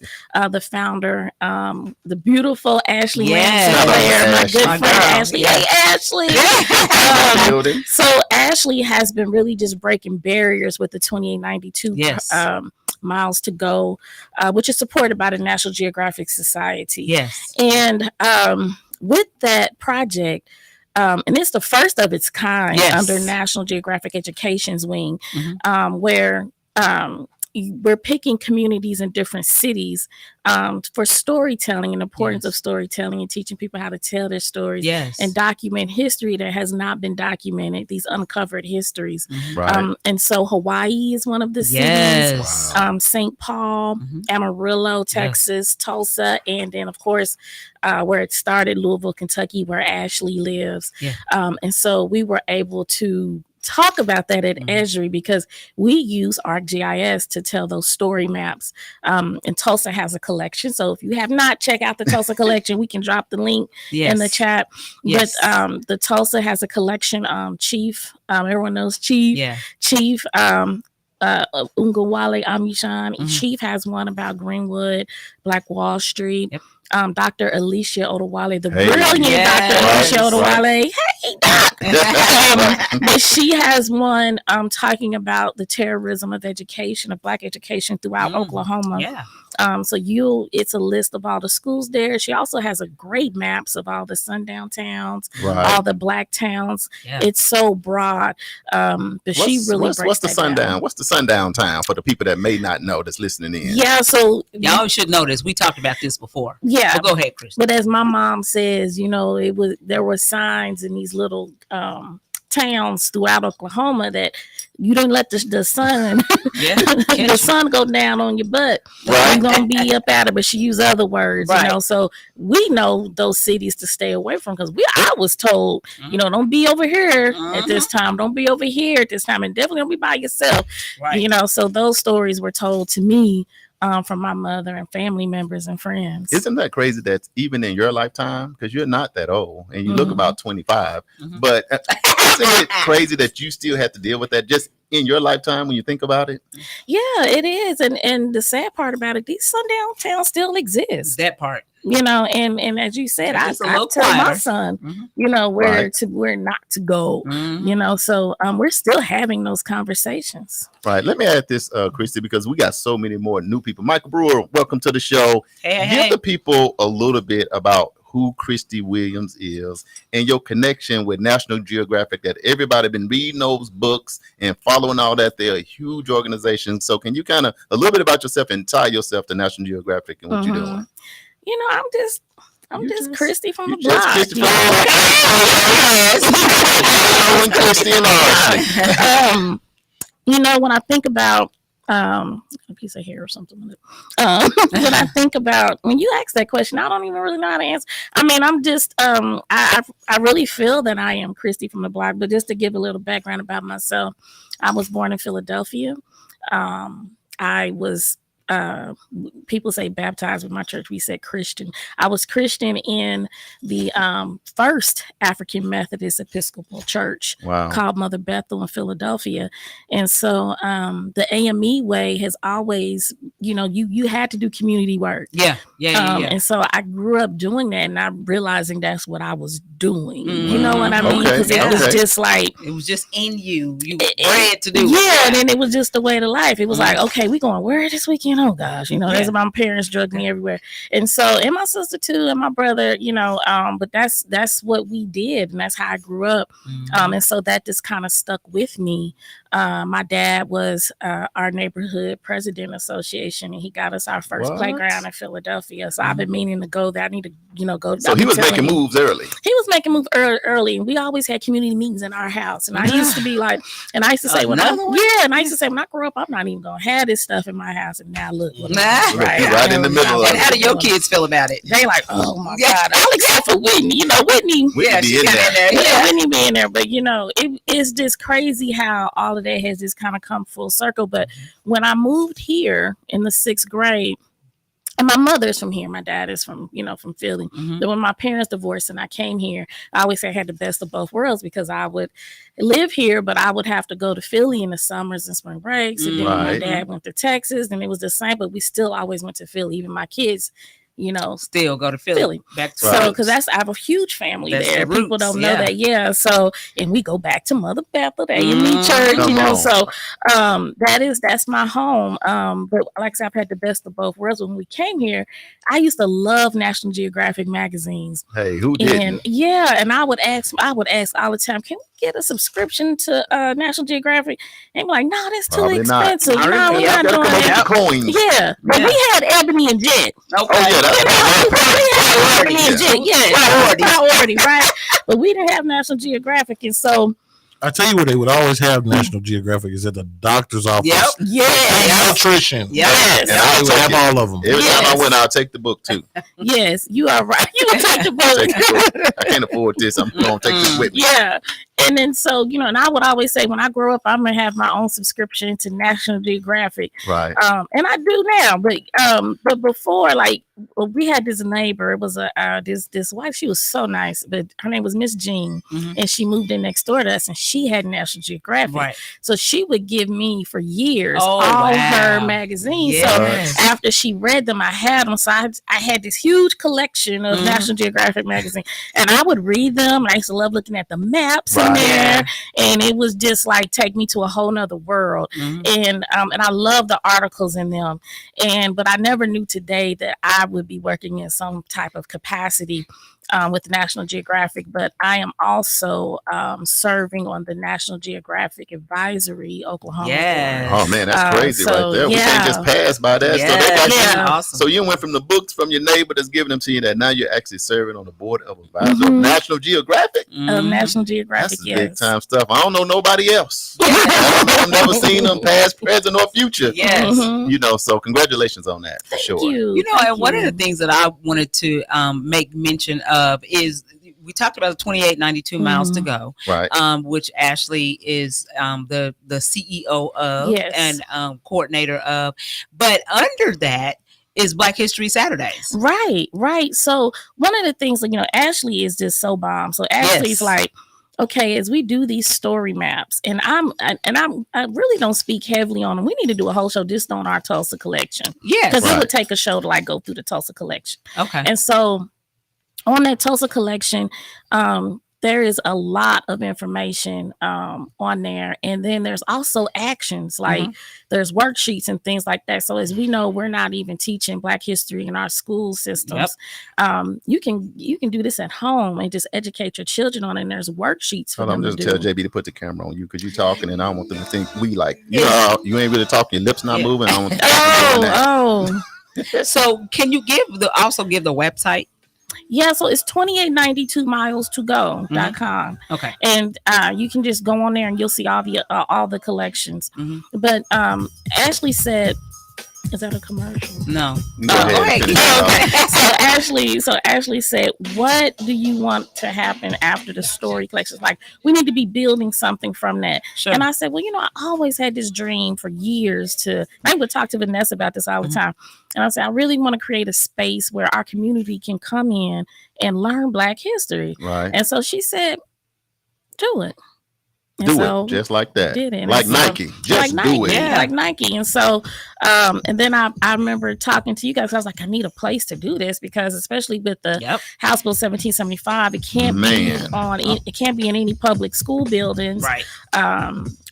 Speaker 6: the founder, the beautiful Ashley
Speaker 2: Yes.
Speaker 6: Manson Blair, my
Speaker 3: Ashley.
Speaker 6: good
Speaker 2: My
Speaker 6: friend
Speaker 2: girl.
Speaker 6: Ashley.
Speaker 2: Yeah.
Speaker 6: Hey, Ashley.
Speaker 3: Building.
Speaker 6: So Ashley has been really just breaking barriers with the 2892
Speaker 2: Yes.
Speaker 6: Miles to Go, which is supported by the National Geographic Society.
Speaker 2: Yes.
Speaker 6: And with that project, and it's the first of its kind
Speaker 2: Yes.
Speaker 6: under National Geographic Education's wing,
Speaker 2: Mhm.
Speaker 6: where we're picking communities in different cities for storytelling and the importance
Speaker 2: Yes.
Speaker 6: of storytelling and teaching people how to tell their stories
Speaker 2: Yes.
Speaker 6: and document history that has not been documented, these uncovered histories.
Speaker 2: Mhm.
Speaker 3: Right.
Speaker 6: And so Hawaii is one of the cities.
Speaker 2: Yes.
Speaker 6: St. Paul,
Speaker 2: Mhm.
Speaker 6: Amarillo, Texas, Tulsa, and then of course where it started, Louisville, Kentucky, where Ashley lives.
Speaker 2: Yeah.
Speaker 6: And so we were able to talk about that at Esri because we use ArcGIS to tell those story maps. And Tulsa has a collection. So if you have not checked out the Tulsa collection, we can drop the link
Speaker 2: Yes.
Speaker 6: in the chat.
Speaker 2: Yes.
Speaker 6: But the Tulsa has a collection. Chief, everyone knows Chief.
Speaker 2: Yeah.
Speaker 6: Chief, Ungawale Amishan.
Speaker 2: Mhm.
Speaker 6: Chief has one about Greenwood, Black Wall Street.
Speaker 2: Yep.
Speaker 6: Dr. Alicia Odewale, the
Speaker 3: Hey.
Speaker 6: brilliant
Speaker 2: Yes.
Speaker 6: Dr. Alicia
Speaker 3: Right,
Speaker 6: Odewale. Hey, Doc. But she has one talking about the terrorism of education, of Black education throughout Oklahoma.
Speaker 2: Yeah.
Speaker 6: So it's a list of all the schools there. She also has a great maps of all the sundown towns, all the Black towns.
Speaker 2: Yeah.
Speaker 6: It's so broad. But she really
Speaker 3: what's the
Speaker 6: breaks that
Speaker 3: sundown?
Speaker 6: down.
Speaker 3: What's the sundown town for the people that may not know that's listening in?
Speaker 6: Yeah, so
Speaker 2: Y'all should know this. We talked about this before.
Speaker 6: Yeah.
Speaker 2: So go ahead, Chris.
Speaker 6: But as my mom says, there were signs in these little towns throughout Oklahoma that you don't let the sun the sun go down on your butt.
Speaker 3: Right.
Speaker 6: You're gonna be up at it. But she used other words,
Speaker 2: Right.
Speaker 6: So we know those cities to stay away from because I was told, don't be over here at this time, don't be over here at this time, and definitely don't be by yourself.
Speaker 2: Right.
Speaker 6: So those stories were told to me from my mother and family members and friends.
Speaker 3: Isn't that crazy that even in your lifetime, because you're not that old and you look about 25, but isn't it crazy that you still have to deal with that just in your lifetime when you think about it?
Speaker 6: Yeah, it is. And the sad part about it, these sundown towns still exist.
Speaker 2: That part.
Speaker 6: And as you said, I tell my son, where not to go. So we're still having those conversations.
Speaker 3: Right. Let me add this, Christy, because we got so many more new people. Michael Brewer, welcome to the show. Give the people a little bit about who Christy Williams is and your connection with National Geographic, that everybody been reading those books and following all that. They're a huge organization. So can you kind of a little bit about yourself and tie yourself to National Geographic and what you're doing?
Speaker 6: I'm just Christy from the block.
Speaker 3: Christy from
Speaker 6: when I think about a piece of hair or something. When I think about when you ask that question, I don't even really know how to answer. I mean, I'm just I really feel that I am Christy from the block. But just to give a little background about myself, I was born in Philadelphia. I was people say baptized. With my church, we said Christian. I was Christian in the first African Methodist Episcopal Church called Mother Bethel in Philadelphia. And so the AME way has always, you had to do community work.
Speaker 2: Yeah.
Speaker 6: And so I grew up doing that, and I'm realizing that's what I was doing. You know what I mean? Because it was just like
Speaker 2: it was just in you. You were bred to do it.
Speaker 6: Yeah, and then it was just the way to life. It was like, okay, we going where this weekend? Oh gosh, that's my parents drugged me everywhere, and my sister too, and my brother, but that's what we did, and that's how I grew up. And so that just kind of stuck with me. My dad was our neighborhood president association, and he got us our first playground in Philadelphia. So I've been meaning to go there. I need to, go.
Speaker 3: So he was making moves early.
Speaker 6: He was making moves early, and we always had community meetings in our house. And I used to be like, and I used to say, when I grow up, I'm not even gonna have this stuff in my house. And now look,
Speaker 3: right in the middle.
Speaker 2: And how do your kids feel about it?
Speaker 6: They like, oh my God, all except for Whitney. Whitney
Speaker 3: be in there.
Speaker 6: Yeah, Whitney be in there. But it's just crazy how all of that has just kind of come full circle. But when I moved here in the 6th grade, and my mother's from here, my dad is from Philly. But when my parents divorced and I came here, I always say I had the best of both worlds, because I would live here, but I would have to go to Philly in the summers and spring breaks. And then my dad went to Texas, and it was the same, but we still always went to Philly. Even my kids,
Speaker 2: still go to Philly. Back to
Speaker 6: so because I have a huge family there. People don't know that. So, and we go back to Mother Bethel, the AME church, So that's my home. But like I said, I've had the best of both worlds. When we came here, I used to love National Geographic magazines.
Speaker 3: Hey, who didn't?
Speaker 6: And I would ask all the time, can we get a subscription to National Geographic? And be like, no, that's too expensive. No, we're not doing that.
Speaker 3: Coins.
Speaker 6: Yeah, but we had Ebony and Jet.
Speaker 2: Okay.
Speaker 6: Priority, right? But we didn't have National Geographic, and so
Speaker 5: I tell you where they would always have National Geographic is at the doctor's office.
Speaker 2: Yep.
Speaker 6: Yes.
Speaker 5: Nutrition.
Speaker 6: Yes.
Speaker 3: And I
Speaker 5: would have all of them.
Speaker 3: Every time I went, I'll take the book too.
Speaker 6: Yes, you are right. You will take the book.
Speaker 3: I can't afford this. I'm going to take this with me.
Speaker 6: Yeah. And then so, and I would always say when I grow up, I'm going to have my own subscription to National Geographic.
Speaker 3: Right.
Speaker 6: And I do now. But before, like we had this neighbor. It was this wife. She was so nice, but her name was Miss Jean, and she moved in next door to us, and she had National Geographic.
Speaker 2: Right.
Speaker 6: So she would give me for years
Speaker 2: Oh,
Speaker 6: all
Speaker 2: wow.
Speaker 6: her magazines.
Speaker 2: Yes.
Speaker 6: So after she read them, I had them. So I had this huge collection of National Geographic magazine, and I would read them. And I used to love looking at the maps in there, and it was just like take me to a whole nother world. And I love the articles in them. But I never knew today that I would be working in some type of capacity with National Geographic, but I am also serving on the National Geographic Advisory Oklahoma.
Speaker 2: Yes.
Speaker 3: Oh man, that's crazy right there. We
Speaker 6: yeah.
Speaker 3: can't just pass by that.
Speaker 2: Yeah.
Speaker 3: So, they got you-
Speaker 2: Awesome.
Speaker 3: so you went from the books from your neighbor that's giving them to you that now you're actually serving on the board of advisors of National Geographic.
Speaker 6: National Geographic,
Speaker 3: That's big time stuff. I don't know nobody else. I've never seen them past, present, or future.
Speaker 2: Yes.
Speaker 3: You know, so congratulations on that for sure.
Speaker 2: You know, and one of the things that I wanted to make mention of is we talked about the 2892 miles to go,
Speaker 3: Right.
Speaker 2: Which Ashley is the CEO of and coordinator of. But under that is Black History Saturdays.
Speaker 6: Right. So one of the things, you know, Ashley is just so bomb. So Ashley's like, okay, as we do these story maps, and I really don't speak heavily on them. We need to do a whole show just on our Tulsa collection.
Speaker 2: Yes.
Speaker 6: Because it would take a show to like go through the Tulsa collection.
Speaker 2: Okay.
Speaker 6: And so on that Tulsa collection, there is a lot of information on there. And then there's also actions, like there's worksheets and things like that. So as we know, we're not even teaching Black history in our school systems. You can do this at home and just educate your children on it. And there's worksheets for them
Speaker 3: I'm
Speaker 6: to
Speaker 3: just
Speaker 6: do.
Speaker 3: tell JB to put the camera on you because you're talking and I don't want them to think we like, you know, you ain't really talking, your lips not moving. I don't want them to think
Speaker 2: So can you also give the website?
Speaker 6: Yeah, so it's 2892 miles to go.com.
Speaker 2: Okay.
Speaker 6: And you can just go on there and you'll see all the collections. But Ashley said, is that a commercial?
Speaker 2: No.
Speaker 3: Go ahead.
Speaker 6: So Ashley said, what do you want to happen after the story collections? Like, we need to be building something from that.
Speaker 2: Sure.
Speaker 6: And I said, well, you know, I always had this dream for years I would talk to Vanessa about this all the time. And I said, I really want to create a space where our community can come in and learn Black history.
Speaker 3: Right.
Speaker 6: And so she said, do it.
Speaker 3: And it just like that.
Speaker 6: Did it.
Speaker 3: Like Nike. Just do it.
Speaker 6: Yeah, like Nike. And so, and then I remember talking to you guys. I was like, I need a place to do this because, especially with the House Bill 1775, it can't be it can't be in any public school buildings,
Speaker 2: right?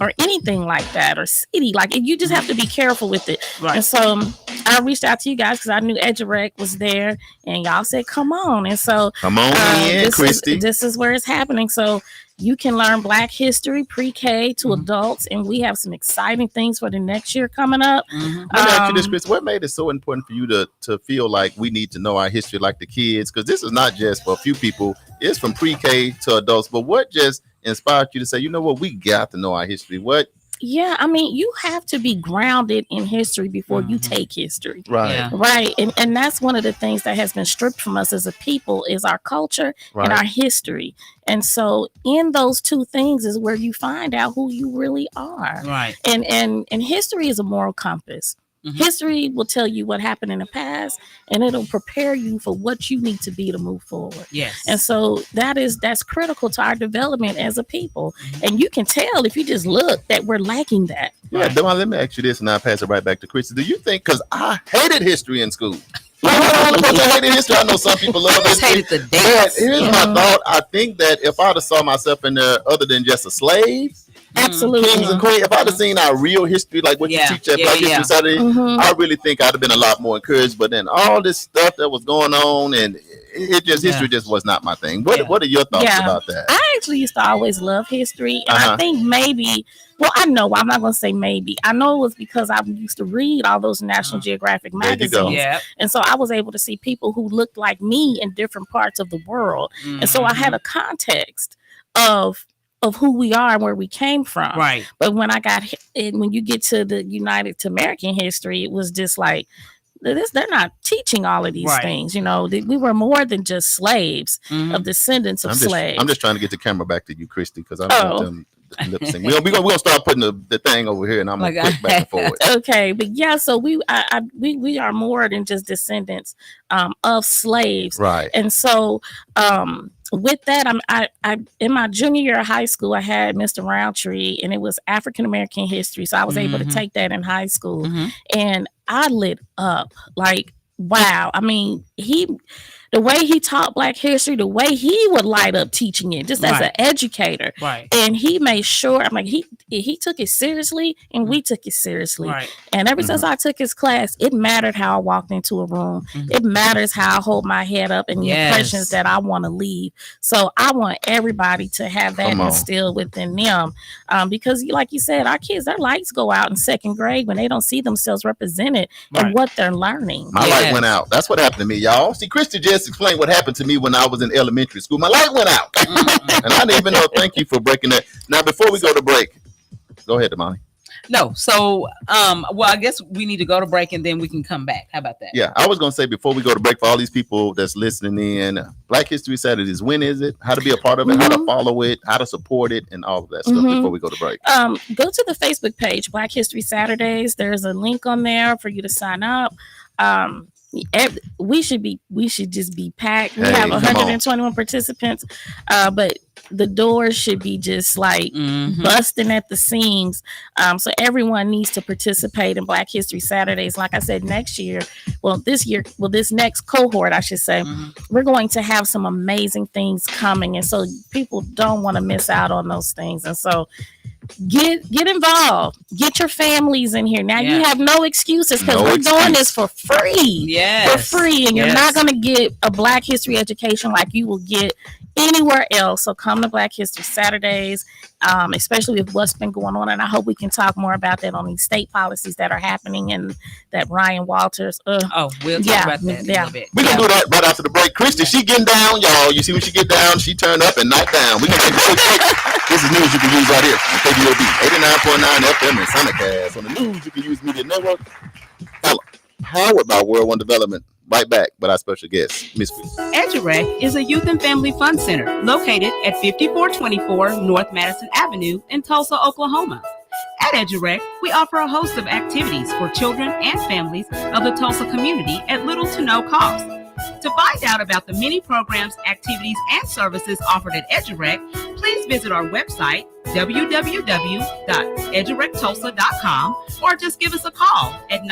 Speaker 6: Or anything like that, or city. Like you just have to be careful with it.
Speaker 2: Right.
Speaker 6: And so I reached out to you guys because I knew EduRec was there, and y'all said, "Come on!" And so,
Speaker 3: come on in, Christy.
Speaker 6: This is where it's happening. So. You can learn Black history pre-K to adults, and we have some exciting things for the next year coming up.
Speaker 3: Let me ask you this, Chris. What made it so important for you to feel like we need to know our history like the kids? Because this is not just for a few people. It's from pre-K to adults. But what just inspired you to say, you know what, we got to know our history? What?
Speaker 6: Yeah, I mean, you have to be grounded in history before you take history.
Speaker 3: Right.
Speaker 2: Yeah.
Speaker 6: Right. And that's one of the things that has been stripped from us as a people is our culture and our history. And so in those two things is where you find out who you really are.
Speaker 2: Right.
Speaker 6: And history is a moral compass. History will tell you what happened in the past, and it'll prepare you for what you need to be to move forward.
Speaker 2: Yes.
Speaker 6: And so that's critical to our development as a people. And you can tell if you just look that we're lacking that.
Speaker 3: Yeah, Damali, let me ask you this, and I'll pass it right back to Christy. Do you think, because I hated history in school. I hated history. I know some people love it.
Speaker 2: Hated the dates.
Speaker 3: Here's my thought. I think that if I'd have saw myself in there other than just a slave,
Speaker 6: absolutely,
Speaker 3: kings and queens, if I'd have seen our real history, like what you teach at Black History Saturday, I really think I'd have been a lot more encouraged. But then all this stuff that was going on, and history just was not my thing. What are your thoughts about that?
Speaker 6: I actually used to always love history, and I think maybe. Well, I know I'm not going to say maybe. I know it was because I used to read all those National Geographic magazines, and so I was able to see people who looked like me in different parts of the world, and so I had a context of who we are and where we came from.
Speaker 2: Right.
Speaker 6: But when you get to the United to American history, it was just like, they're not teaching all of these things. You know, we were more than just slaves of descendants of slaves.
Speaker 3: I'm just trying to get the camera back to you, Christy, because I don't want them lip sync. We're gonna start putting the thing over here, and I'm gonna click back and forward.
Speaker 6: Okay, but yeah, so we are more than just descendants of slaves,
Speaker 3: right?
Speaker 6: And so with that, I in my junior year of high school, I had Mr. Roundtree, and it was African American history, so I was able to take that in high school, and I lit up like, wow. I mean, the way he taught Black history, the way he would light up teaching it, just as an educator.
Speaker 2: Right.
Speaker 6: And he made sure, I mean, he took it seriously, and we took it seriously.
Speaker 2: Right.
Speaker 6: And ever since I took his class, it mattered how I walked into a room. It matters how I hold my head up and the impressions that I want to leave. So I want everybody to have that instilled within them. Because like you said, our kids, their lights go out in second grade when they don't see themselves represented in what they're learning.
Speaker 3: My light went out. That's what happened to me, y'all. See, Christy just explained what happened to me when I was in elementary school. My light went out. And I didn't even know. Thank you for breaking that. Now, before we go to break, go ahead, Damali.
Speaker 2: No. So, well, I guess we need to go to break and then we can come back. How about that?
Speaker 3: Yeah, I was going to say before we go to break, for all these people that's listening in, Black History Saturdays, when is it? How to be a part of it, how to follow it, how to support it, and all of that stuff before we go to break.
Speaker 6: Go to the Facebook page, Black History Saturdays. There's a link on there for you to sign up. We should just be packed. We have 121 participants, but the doors should be just like busting at the seams. So everyone needs to participate in Black History Saturdays. Like I said, this next cohort, I should say, we're going to have some amazing things coming. And so people don't want to miss out on those things. And so get involved. Get your families in here. Now you have no excuses because we're doing this for free. For free. And you're not going to get a Black history education like you will get anywhere else. So come to Black History Saturdays, especially with what's been going on. And I hope we can talk more about that on these state policies that are happening and that Ryan Walters.
Speaker 2: We'll talk about that in a little bit.
Speaker 3: We're going to do that right after the break. Christy, she getting down, y'all. You see when she get down, she turn up and not down. We're going to take a quick break. This is news you can use right here on KBOB 89.9 FM and Sonicast on the News You Can Use Media Network. Powered by World One Development. Right back, but our special guest, Miss Christy.
Speaker 2: EduRec is a youth and family fun center located at 5424 North Madison Avenue in Tulsa, Oklahoma. At EduRec, we offer a host of activities for children and families of the Tulsa community at little to no cost. To find out about the many programs, activities, and services offered at EduRec, please visit our website, www.edurectulsa.com, or just give us a call at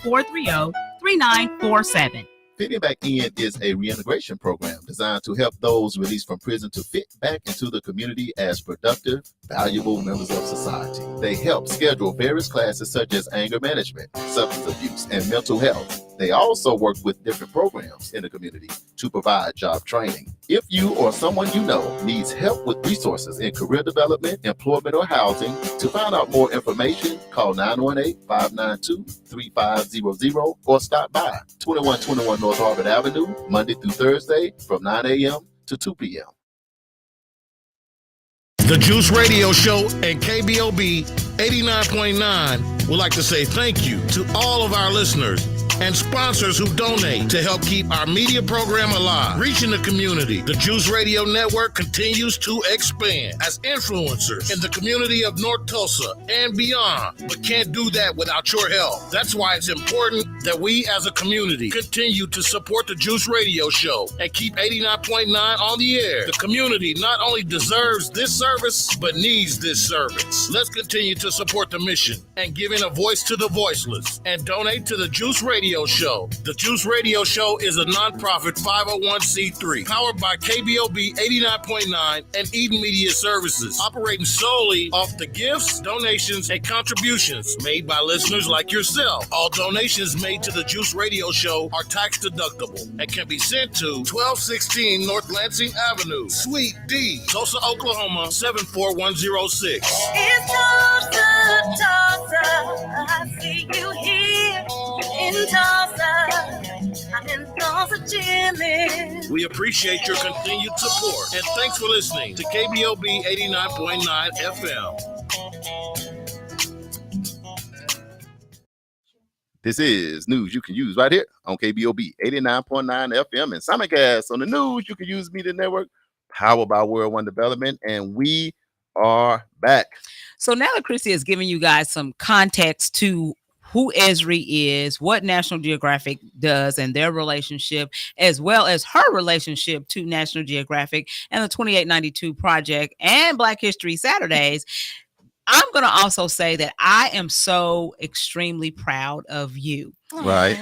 Speaker 2: 918-430-3947.
Speaker 3: Fitting Back In is a reintegration program designed to help those released from prison to fit back into the community as productive, valuable members of society. They help schedule various classes such as anger management, substance abuse, and mental health. They also work with different programs in the community to provide job training. If you or someone you know needs help with resources in career development, employment, or housing, to find out more information, call 918-592-3500 or stop by 2121 North Harvard Avenue, Monday through Thursday from 9 a.m. to 2 p.m.
Speaker 5: The Juice Radio Show and KBOB 89.9 would like to say thank you to all of our listeners and sponsors who donate to help keep our media program alive, reaching the community. The Juice Radio Network continues to expand as influencers in the community of North Tulsa and beyond, but can't do that without your help. That's why it's important that we as a community continue to support the Juice Radio Show and keep 89.9 on the air. The community not only deserves this service, but needs this service. Let's continue to support the mission and giving a voice to the voiceless and donate to the Juice Radio Show. The Juice Radio Show is a nonprofit 501c3 powered by KBOB 89.9 and Eden Media Services, operating solely off the gifts, donations, and contributions made by listeners like yourself. All donations made to the Juice Radio Show are tax deductible and can be sent to 1216 North Lansing Avenue, Suite D, Tulsa, Oklahoma 74106.
Speaker 7: It's Tulsa, Tulsa. I see you here in Tulsa. I'm in Tulsa, Jimmy.
Speaker 5: We appreciate your continued support and thanks for listening to KBOB 89.9 FM.
Speaker 3: This is news you can use right here on KBOB 89.9 FM and simulcast on the news you can use media network powered by World One Development. And we are back.
Speaker 2: So now that Christy has given you guys some context to who Esri is, what National Geographic does, and their relationship, as well as her relationship to National Geographic and the 2892 Project and Black History Saturdays, I'm going to also say that I am so extremely proud of you.
Speaker 3: Right.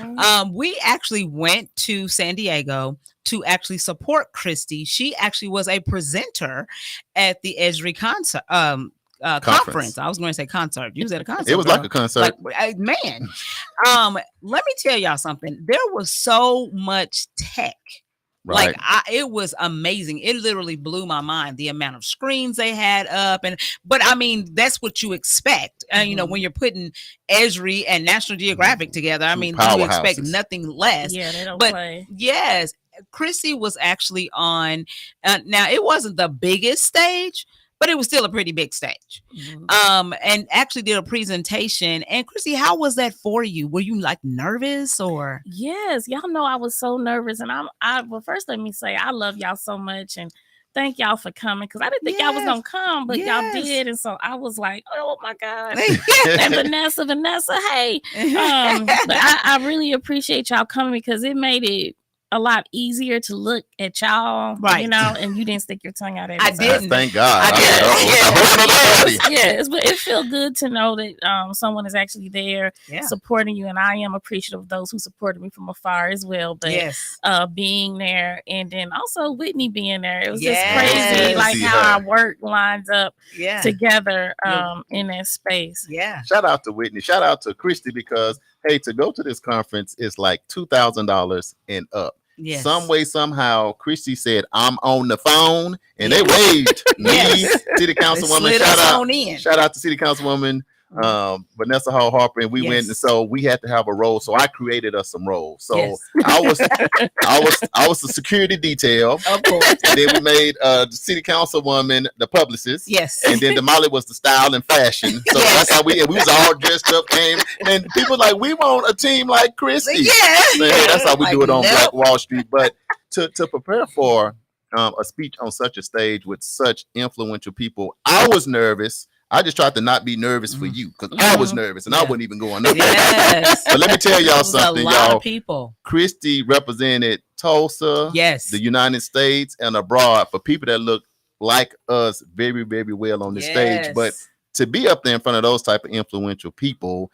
Speaker 2: We actually went to San Diego to actually support Christy. She actually was a presenter at the Esri concert. Conference. I was going to say concert. You was at a concert.
Speaker 3: It was like a concert.
Speaker 2: Like, man, let me tell y'all something. There was so much tech.
Speaker 3: Right.
Speaker 2: It was amazing. It literally blew my mind, the amount of screens they had up. But I mean, that's what you expect. You know, when you're putting Esri and National Geographic together, I mean, you expect nothing less.
Speaker 6: Yeah, they don't
Speaker 2: but
Speaker 6: play.
Speaker 2: Yes, Chrissy was actually on. Now, it wasn't the biggest stage, but it was still a pretty big stage. And actually did a presentation. And Chrissy, how was that for you? Were you like nervous or?
Speaker 6: Yes, y'all know I was so nervous. And well, first let me say I love y'all so much and thank y'all for coming because I didn't think y'all was gonna come, but y'all did. And so I was like, oh my God. And Vanessa, hey. But I really appreciate y'all coming because it made it a lot easier to look at y'all,
Speaker 2: right?
Speaker 6: You know, and you didn't stick your tongue out at
Speaker 2: I didn't.
Speaker 3: Thank God.
Speaker 6: Yes, but it felt good to know that someone is actually there supporting you, and I am appreciative of those who supported me from afar as well. But being there, and then also Whitney being there, it was just crazy, like how our work lines up together in that space.
Speaker 2: Yeah.
Speaker 3: Shout out to Whitney. Shout out to Christy because hey, to go to this conference is like $2,000 and up.
Speaker 2: Yes.
Speaker 3: Some way, somehow, Christy said, I'm on the phone, and they waved me, City Councilwoman. Shout out to City Councilwoman Vanessa Hall Harper, and we went, and so we had to have a role. So I created us some roles. So I was the security detail, of course, and then we made the City Councilwoman the publicist, and then Damali was the style and fashion. So that's how we was all dressed up, came, and people like we want a team like Christy. So, hey, that's how we do it on Black Wall Street. But to prepare for a speech on such a stage with such influential people, I was nervous. I just tried to not be nervous for you because I was nervous and I wasn't even going up. But let me tell y'all something, y'all.
Speaker 2: People.
Speaker 3: Christy represented Tulsa, the United States, and abroad for people that look like us very, very well on the stage. But to be up there in front of those type of influential people,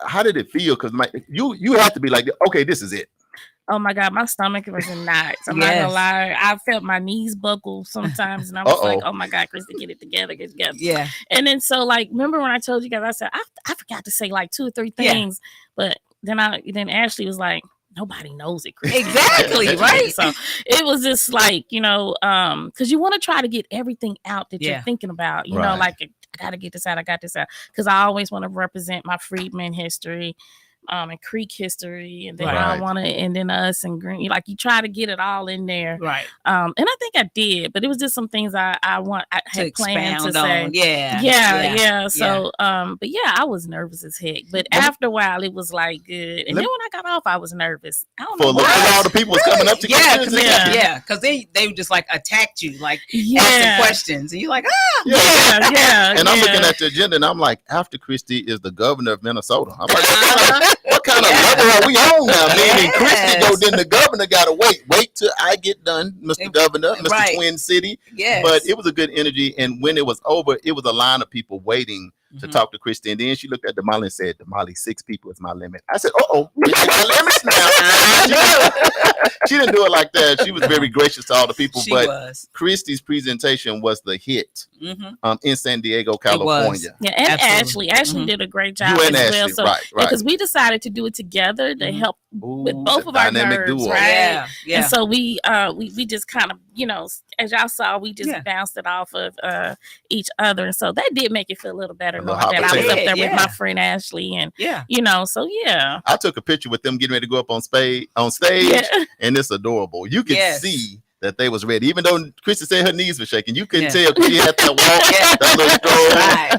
Speaker 3: how did it feel? Because you have to be like, okay, this is it.
Speaker 6: Oh my God, my stomach was in knots. I'm not gonna lie. I felt my knees buckle sometimes, and I was like, "Oh my God, Christy, get it together, get it together."
Speaker 2: Yeah.
Speaker 6: And then so, like, remember when I told you guys, I said I forgot to say like 2 or 3 things, but then Ashley was like, "Nobody knows it, Christy." Exactly, right? So it was just like, you know, because you want to try to get everything out that you're thinking about. You know, like I gotta get this out. I got this out because I always want to represent my freedmen history. And Creek history, and then I want to, and then us and Green. Like you try to get it all in there,
Speaker 2: right?
Speaker 6: And I think I did, but it was just some things I had planned to say. So, but yeah, I was nervous as heck. But after a while, it was like good. And then when I got off, I was nervous. I don't know
Speaker 3: why. All the people was coming up to
Speaker 2: because they just like attacked you, like asking questions, and you're like,
Speaker 3: And I'm looking at the agenda, and I'm like, after Christy is the governor of Minnesota. I'm like. What kind of level are we on now, man? And Christy go, then the governor gotta wait till I get done, Mr. Governor, Mr. Twin City. But it was a good energy, and when it was over, it was a line of people waiting to talk to Christy. And then she looked at Damali and said, Damali, 6 people is my limit. I said, we hit my limits now. She didn't do it like that. She was very gracious to all the people. Christy's presentation was the hit in San Diego, California.
Speaker 6: Yeah, and Absolutely. Ashley did a great job as well. So, because we decided to do it together to help with both of our nerves, duo. Right? Yeah. And so we just kind of, you know, as y'all saw, we just bounced it off of each other. And so that did make it feel a little better knowing that I was up there with my friend Ashley. And, you know, so I
Speaker 3: took a picture with them getting ready to go up on stage, and it's adorable. You can see that they was ready. Even though Christy said her knees were shaking, you couldn't tell she had that walk, that little stroll,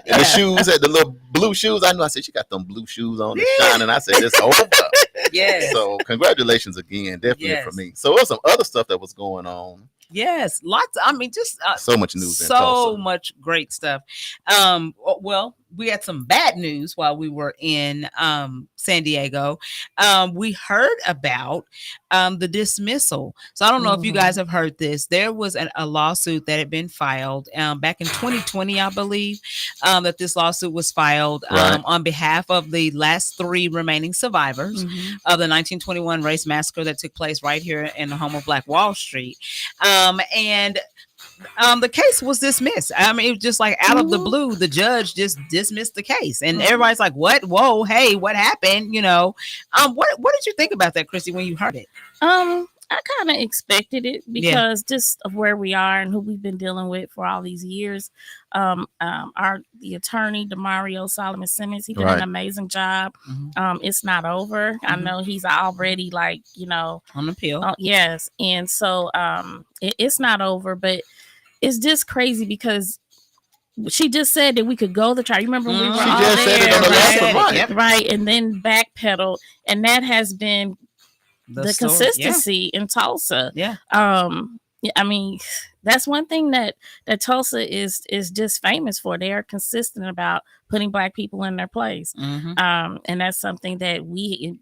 Speaker 3: and the shoes had the little blue blue shoes. I knew. I said, she got them blue shoes on, the shining. I said, it's over.
Speaker 2: Yes.
Speaker 3: So congratulations again, definitely for me. So there's some other stuff that was going on.
Speaker 2: Yes, lots. I mean, just
Speaker 3: so much news.
Speaker 2: So much great stuff. Well, we had some bad news while we were in San Diego. We heard about the dismissal. So I don't know if you guys have heard this. There was a lawsuit that had been filed back in 2020, I believe, that this lawsuit was filed on behalf of the last 3 remaining survivors of the 1921 race massacre that took place right here in the home of Black Wall Street. And the case was dismissed. I mean, it was just like out of the blue, the judge just dismissed the case, and everybody's like, "What? Whoa, hey, what happened?" You know, what did you think about that, Chrissy, when you heard it?
Speaker 6: I kind of expected it because just of where we are and who we've been dealing with for all these years. The attorney, Demario Solomon Simmons, he did an amazing job. It's not over. I know he's already on
Speaker 2: appeal.
Speaker 6: Yes. And so it's not over, but it's just crazy because she just said that we could go the trial. You remember when we were all there?
Speaker 3: Said it on the last one,
Speaker 6: right. And then backpedal. And that has been the consistency in Tulsa. I mean, that's one thing that Tulsa is just famous for. They are consistent about putting Black people in their place. And that's something that we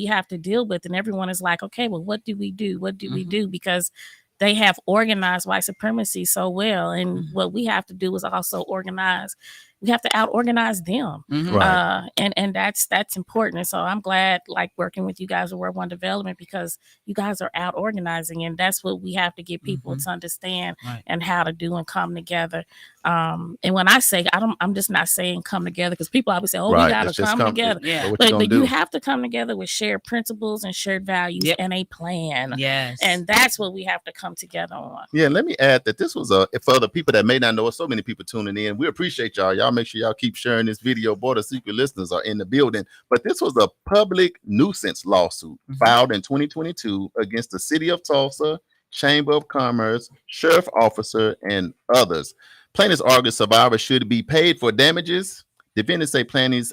Speaker 6: have to deal with. And everyone is like, okay, well, what do we do? What do we do? Because they have organized white supremacy so well. And what we have to do is also organize. We have to out-organize them. And that's important. And so I'm glad, like, working with you guys at World One Development, because you guys are out-organizing, and that's what we have to get people to understand and how to do and come together. And when I say, I'm just not saying come together, because people always say, we got to come together. But you have to come together with shared principles and shared values and a plan. And that's what we have to come together on.
Speaker 3: Let me add that this was for the people that may not know, so many people tuning in. We appreciate y'all. Y'all make sure y'all keep sharing this video. Board of Secret listeners are in the building. But this was a public nuisance lawsuit filed in 2022 against the city of Tulsa, Chamber of Commerce, sheriff officer, and others. Plaintiffs argue survivors should be paid for damages. Defendants say plaintiffs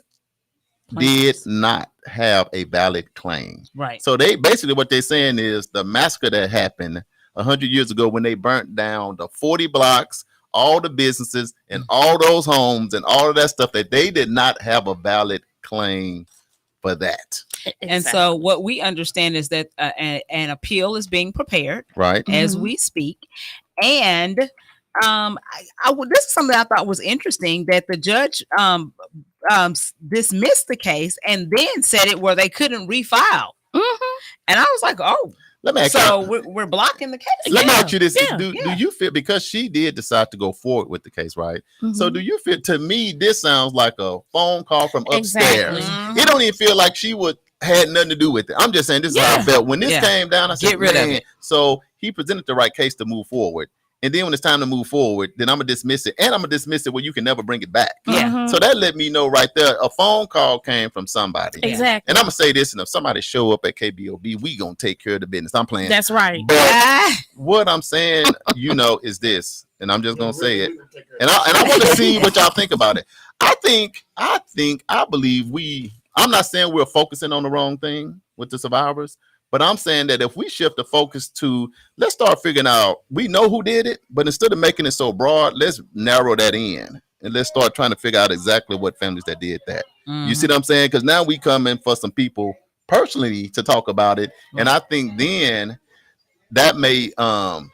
Speaker 3: did not have a valid claim. So they basically, what they're saying is the massacre that happened 100 years ago when they burnt down the 40 blocks, all the businesses and all those homes and all of that stuff, that they did not have a valid claim for that.
Speaker 2: And so what we understand is that an appeal is being prepared as we speak. And this is something I thought was interesting, that the judge dismissed the case and then said it where they couldn't refile. And I was like, let me ask we're blocking the case.
Speaker 3: Let me ask you this. Do you feel, because she did decide to go forward with the case, right? So do you feel, to me, this sounds like a phone call from upstairs. It don't even feel like she had nothing to do with it. I'm just saying, this is how I felt. When this came down, I said,
Speaker 2: get rid of it.
Speaker 3: So he presented the right case to move forward. And then when it's time to move forward, then I'm going to dismiss it. And I'm going to dismiss it where you can never bring it back. So that let me know right there, a phone call came from somebody.
Speaker 6: Exactly.
Speaker 3: And I'm going to say this, and if somebody show up at KBOB, we going to take care of the business. I'm playing.
Speaker 6: That's right.
Speaker 3: But what I'm saying, is this, and I'm just going to say it. And I want to see what y'all think about it. I believe I'm not saying we're focusing on the wrong thing with the survivors. But I'm saying that if we shift the focus to, let's start figuring out, we know who did it, but instead of making it so broad, let's narrow that in. And let's start trying to figure out exactly what families that did that. You see what I'm saying? Because now we come in for some people personally to talk about it. And I think then that may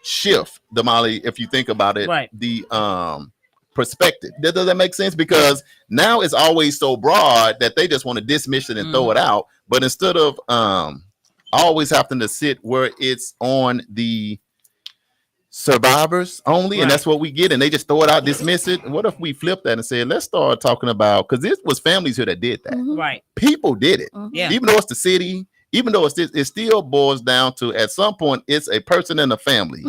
Speaker 3: shift, Damali, if you think about it, the perspective. Does that make sense? Because now it's always so broad that they just want to dismiss it and throw it out. But instead of always having to sit where it's on the survivors only, and that's what we get, and they just throw it out, dismiss it. What if we flip that and say, let's start talking about, because this was families here that did that. People did it. Even though it's the city, even though it still boils down to, at some point, it's a person in a family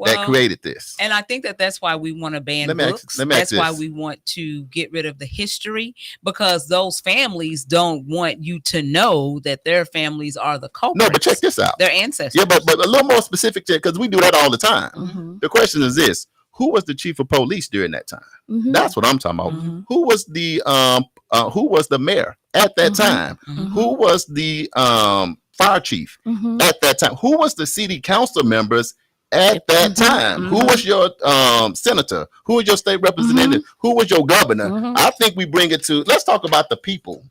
Speaker 3: that created this.
Speaker 2: And I think that's why we want to ban books. That's why we want to get rid of the history, because those families don't want you to know that their families are the culprits.
Speaker 3: No, but check this out.
Speaker 2: Their ancestors.
Speaker 3: Yeah, but a little more specific, because we do that all the time. The question is this: who was the chief of police during that time? That's what I'm talking about. Who was the who was the mayor at that time? Who was the fire chief at that time? Who was the city council members at that time? Who was your senator? Who was your state representative? Who was your governor? I think we bring it to, let's talk about the people.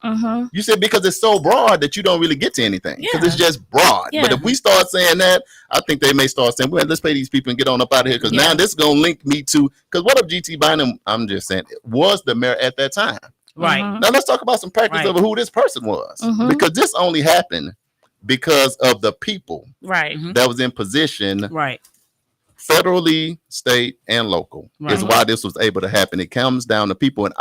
Speaker 3: You said because it's so broad that you don't really get to anything because it's just broad. But if we start saying that, I think they may start saying, well, let's pay these people and get on up out of here because now this is going to link me to, because what if GT Bynum, I'm just saying, was the mayor at that time?
Speaker 2: Right.
Speaker 3: Now let's talk about some practice of who this person was because this only happened because of the people that was in position, federally, state, and local is why this was able to happen. It comes down to people. And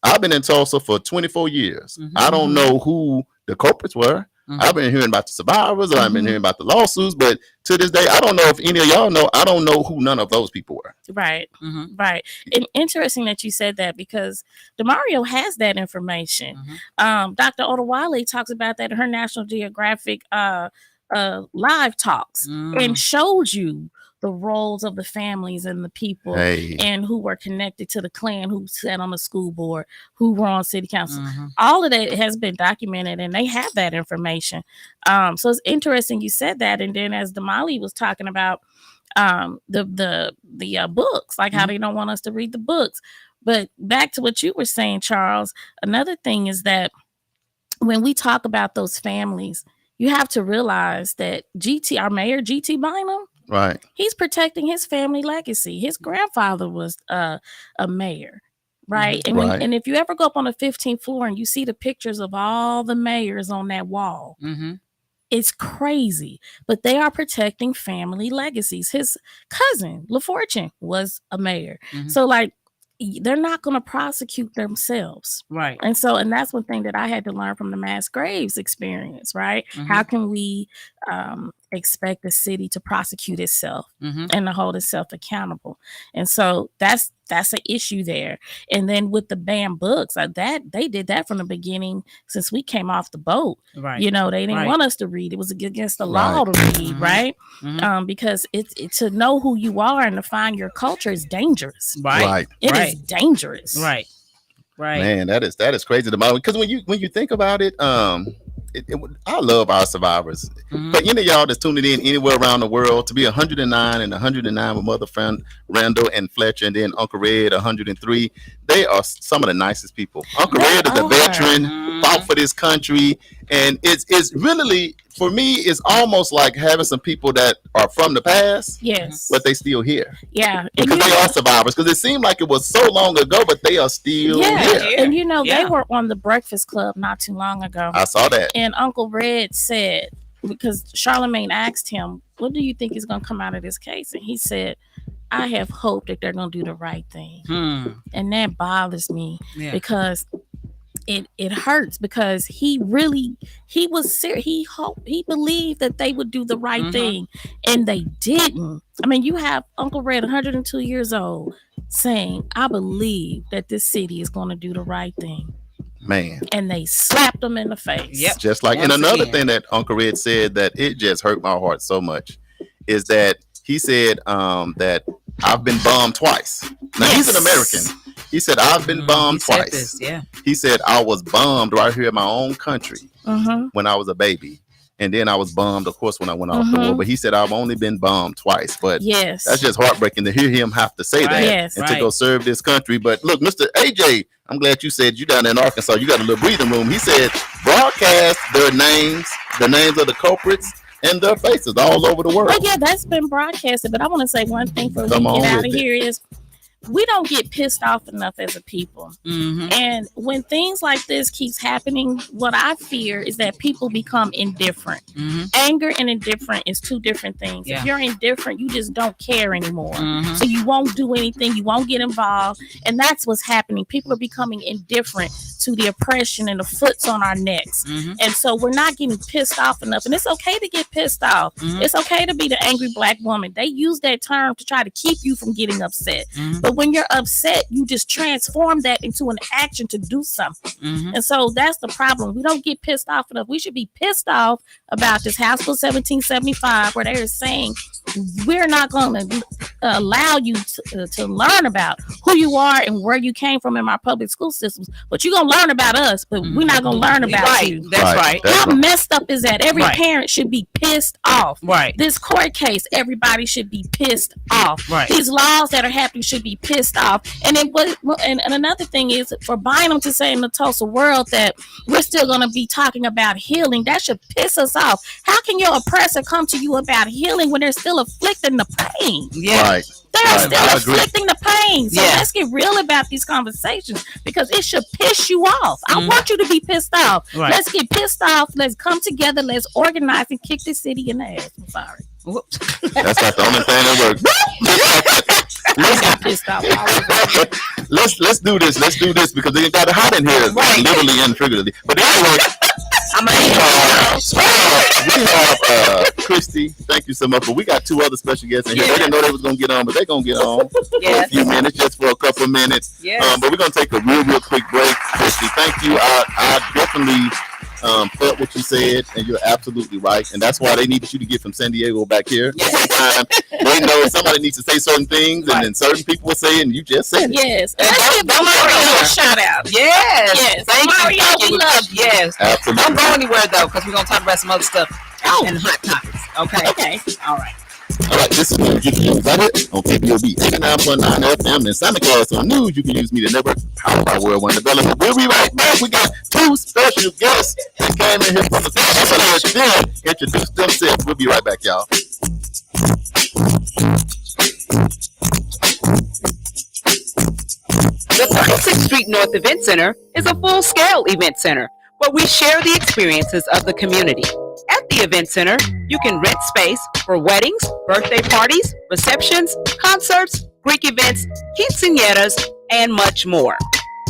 Speaker 3: I've been in Tulsa for 24 years. I don't know who the culprits were. I've been hearing about the survivors, or I've been hearing about the lawsuits, but to this day, I don't know if any of y'all know. I don't know who none of those people were.
Speaker 6: Right. And interesting that you said that because DeMario has that information. Dr. Odawale talks about that in her National Geographic live talks and shows you the roles of the families and the people and who were connected to the Klan, who sat on the school board, who were on city council. All of that has been documented and they have that information. So it's interesting you said that. And then as Damali was talking about the books, like how they don't want us to read the books. But back to what you were saying, Charles, another thing is that when we talk about those families, you have to realize that our mayor, GT Bynum, he's protecting his family legacy. His grandfather was a mayor, right? And if you ever go up on the 15th floor and you see the pictures of all the mayors on that wall, it's crazy. But they are protecting family legacies. His cousin, LaFortune, was a mayor. So like, they're not going to prosecute themselves. And that's one thing that I had to learn from the mass graves experience, right? How can we expect the city to prosecute itself and to hold itself accountable? And so that's an issue there. And then with the banned books, that they did that from the beginning since we came off the boat. You know, they didn't want us to read. It was against the law to read, right? Because it's to know who you are and to find your culture is dangerous. It is dangerous.
Speaker 3: Man, that is crazy to me. Because when you think about it, I love our survivors. But any of y'all that's tuning in anywhere around the world, to be 109 and 109 with Mother Friend Randall and Fletcher, and then Uncle Red 103, they are some of the nicest people. Uncle Red is a veteran, fought for this country, and it's really, for me, it's almost like having some people that are from the past, but they still here. Because they are survivors. Because it seemed like it was so long ago, but they are still here.
Speaker 6: And you know, they were on the Breakfast Club not too long ago.
Speaker 3: I saw that.
Speaker 6: And Uncle Red said, because Charlemagne asked him, what do you think is going to come out of this case? And he said, I have hope that they're going to do the right thing. And that bothers me because it hurts, because he was serious. He believed that they would do the right thing, and they didn't. I mean, you have Uncle Red, 102 years old, saying, I believe that this city is going to do the right thing.
Speaker 3: Man.
Speaker 6: And they slapped him in the face.
Speaker 3: Just like, and another thing that Uncle Red said that it just hurt my heart so much is that he said that I've been bombed twice. Now he's an American. He said, I've been bombed twice. He said, I was bombed right here in my own country when I was a baby. And then I was bombed, of course, when I went off the war. But he said, I've only been bombed twice. But that's just heartbreaking to hear him have to say that and to go serve this country. But look, Mr. AJ, I'm glad you said you down there in Arkansas, you got a little breathing room. He said, broadcast their names, the names of the culprits, and their faces all over the world.
Speaker 6: Oh, yeah, that's been broadcasted. But I want to say one thing before we get out of here is, we don't get pissed off enough as a people. And when things like this keeps happening, what I fear is that people become indifferent. Anger and indifferent is two different things. If you're indifferent, you just don't care anymore. So you won't do anything. You won't get involved. And that's what's happening. People are becoming indifferent to the oppression and the foots on our necks. And so we're not getting pissed off enough. And it's okay to get pissed off. It's okay to be the angry Black woman. They use that term to try to keep you from getting upset. But when you're upset, you just transform that into an action to do something. And so that's the problem. We don't get pissed off enough. We should be pissed off about this House Bill 1775, where they are saying we're not going to allow you to learn about who you are and where you came from in our public school systems. But you're going to learn about us, but we're not going to learn about you.
Speaker 2: That's right.
Speaker 6: How messed up is that? Every parent should be pissed off.
Speaker 2: Right.
Speaker 6: This court case, everybody should be pissed off.
Speaker 2: Right.
Speaker 6: These laws that are happening should be pissed off. And then and another thing is for Bynum to say in the Tulsa world that we're still going to be talking about healing, that should piss us off. How can your oppressor come to you about healing when they're still afflicting the pain?
Speaker 2: Yeah.
Speaker 3: Right.
Speaker 6: They're still afflicting the pain. So let's get real about these conversations because it should piss you off. I want you to be pissed off.
Speaker 2: Right.
Speaker 6: Let's get pissed off. Let's come together. Let's organize and kick this city in the ass. I'm sorry.
Speaker 2: Whoops.
Speaker 3: That's not the only thing that works.
Speaker 6: Pissed off.
Speaker 3: Let's do this. Let's do this because they got it hot in here, literally and figuratively. But anyway, we have Christy. Thank you so much. But we got two other special guests in here. They didn't know they was gonna get on, but they're gonna get on for a few minutes, just for a couple of minutes. But we're gonna take a real quick break. Christy, thank you. I definitely felt what you said, and you're absolutely right. And that's why they needed you to get from San Diego back here. They know somebody needs to say certain things, and then certain people will say, and you just said it.
Speaker 6: Yes. And let's give Mario a shout out.
Speaker 2: Yes.
Speaker 6: Thank Mario, we love you.
Speaker 2: Yes.
Speaker 3: Absolutely.
Speaker 2: Don't go anywhere though, because we're gonna talk about some other stuff and hot topics. Okay. All right.
Speaker 3: All right, this is News You Can Use Right Here on KBOB 89.9 FM and simulcast on News You Can Use Media Network, powered by World One Development. We'll be right back. We got two special guests that came in here from the South. Then introduce themselves. We'll be right back, y'all.
Speaker 4: The 36th Street North Event Center is a full-scale event center where we share the experiences of the community. At the event center, you can rent space for weddings, birthday parties, receptions, concerts, Greek events, quinceañeras, and much more.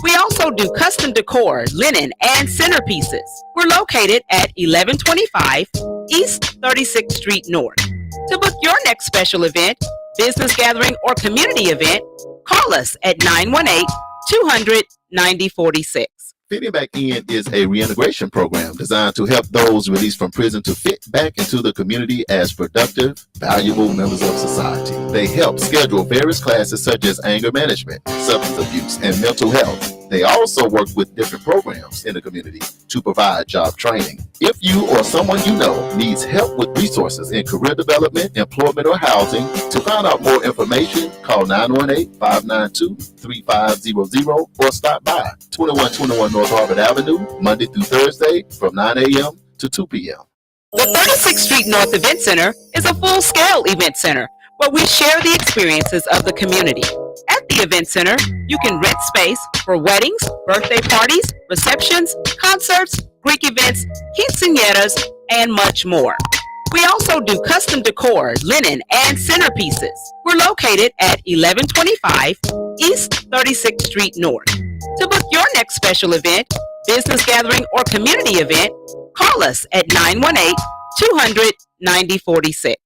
Speaker 4: We also do custom decor, linen, and centerpieces. We're located at 1125 East 36th Street North. To book your next special event, business gathering, or community event, call us at 918-200-9046.
Speaker 3: Fitting Back In is a reintegration program designed to help those released from prison to fit back into the community as productive, valuable members of society. They help schedule various classes such as anger management, substance abuse, and mental health. They also work with different programs in the community to provide job training. If you or someone you know needs help with resources in career development, employment, or housing, to find out more information, call 918-592-3500 or stop by 2121 North Harvard Avenue, Monday through Thursday from 9 a.m. to 2 p.m.
Speaker 4: The 36th Street North Event Center is a full-scale event center where we share the experiences of the community. At the event center, you can rent space for weddings, birthday parties, receptions, concerts, Greek events, quinceañeras, and much more. We also do custom decor, linen, and centerpieces. We're located at 1125 East 36th Street North. To book your next special event, business gathering, or community event, call us at 918-200-9046.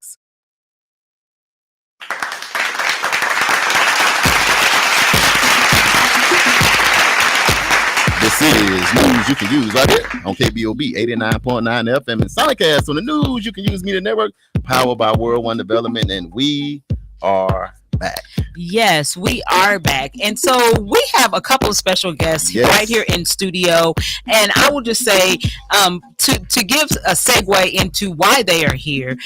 Speaker 3: This is News You Can Use right here on KBOB 89.9 FM and simulcast on the News You Can Use Media Network, powered by World One Development, and we are back.
Speaker 2: Yes, we are back. And so we have a couple of special guests right here in studio. And I will just say, to give a segue into why they are here,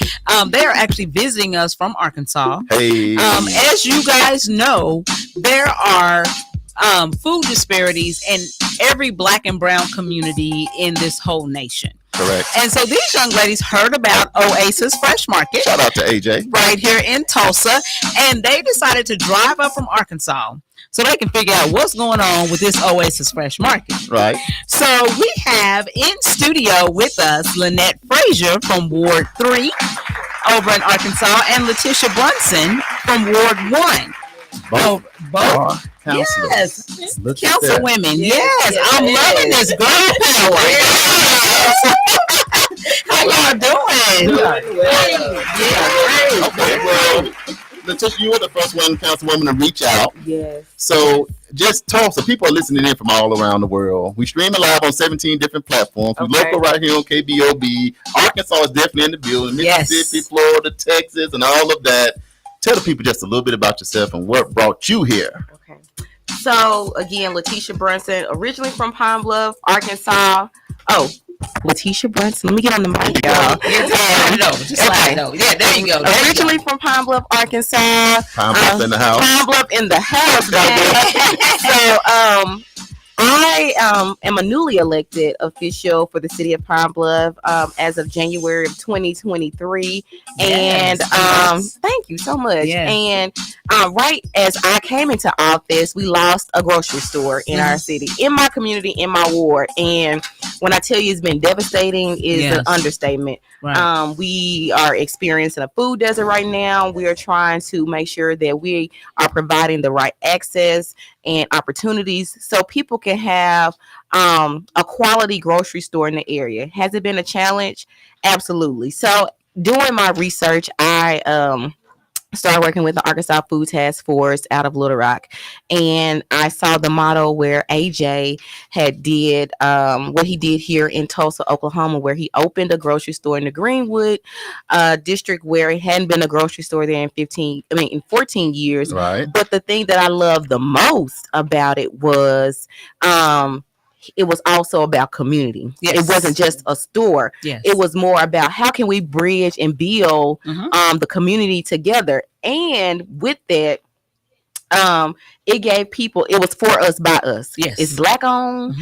Speaker 2: they are actually visiting us from Arkansas.
Speaker 3: Hey.
Speaker 2: As you guys know, there are food disparities in every Black and brown community in this whole nation.
Speaker 3: Correct.
Speaker 2: And so these young ladies heard about Oasis Fresh Market.
Speaker 3: Shout out to AJ.
Speaker 2: Right here in Tulsa. And they decided to drive up from Arkansas so they can figure out what's going on with this Oasis Fresh Market.
Speaker 3: Right.
Speaker 2: So we have in studio with us Lynette Frazier from Ward 3 over in Arkansas and Letitia Brunson from Ward 1. Both. Yes. Councilwomen. Yes. I'm loving this girl power. How y'all doing?
Speaker 3: Okay, well, Letitia, you were the first one, Councilwoman, to reach out.
Speaker 8: Yes.
Speaker 3: So just talk. So people are listening in from all around the world. We stream live on 17 different platforms. We local right here on KBOB. Arkansas is definitely in the building. Mississippi, Florida, Texas, and all of that. Tell the people just a little bit about yourself and what brought you here.
Speaker 8: Okay. So again, Letitia Brunson, originally from Pine Bluff, Arkansas. Oh, Letitia Brunson. Let me get on the mic, y'all.
Speaker 2: Yeah, there you go.
Speaker 8: Originally from Pine Bluff, Arkansas.
Speaker 3: Pine Bluff in the house.
Speaker 8: Pine Bluff in the house, baby. So, I am a newly elected official for the city of Pine Bluff as of January of 2023. And thank you so much. Yes. And right as I came into office, we lost a grocery store in our city, in my community, in my ward. And when I tell you it's been devastating is an understatement. Right. We are experiencing a food desert right now. We are trying to make sure that we are providing the right access and opportunities so people can have a quality grocery store in the area. Has it been a challenge? Absolutely. So doing my research, I started working with the Arkansas Food Task Force out of Little Rock, and I saw the model where AJ had did what he did here in Tulsa, Oklahoma, where he opened a grocery store in the Greenwood district, where it hadn't been a grocery store there in 14 years. Right. But the thing that I loved the most about it was it was also about community. Yes. It wasn't just a store. Yes. It was more about how can we bridge and build the community together. And with that, it gave people, it was for us, by us. Yes. It's Black owned.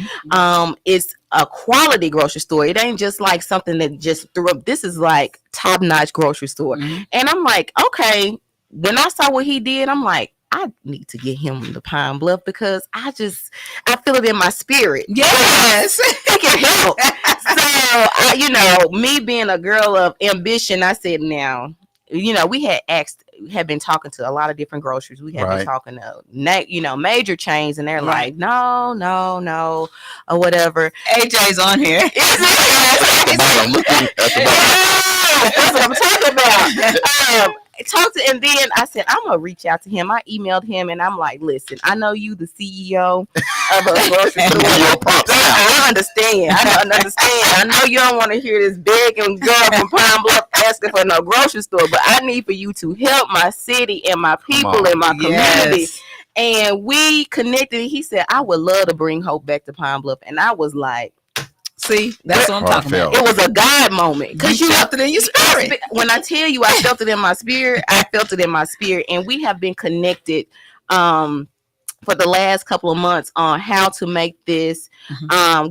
Speaker 8: It's a quality grocery store. It ain't just like something that just threw up. This is like top-notch grocery store. And I'm like, okay, when I saw what he did, I'm like, I need to get him to Pine Bluff because I feel it in my spirit. Yes. It can help. So, me being a girl of ambition, I said, now, we had been talking to a lot of different groceries. We had been talking to, major chains, and they're like, no, or whatever.
Speaker 2: AJ's on here.
Speaker 8: That's what I'm talking about. And then I said, I'm gonna reach out to him. I emailed him and I'm like, listen, I know you the CEO of a grocery store. I understand. I know you don't want to hear this begging girl from Pine Bluff asking for no grocery store, but I need for you to help my city and my people and my community. Yes. And we connected. He said, I would love to bring hope back to Pine Bluff. And I was like,
Speaker 2: see, that's what I'm talking about.
Speaker 8: It was a God moment.
Speaker 2: Because you felt it in your spirit.
Speaker 8: When I tell you I felt it in my spirit, I felt it in my spirit. And we have been connected for the last couple of months on how to make this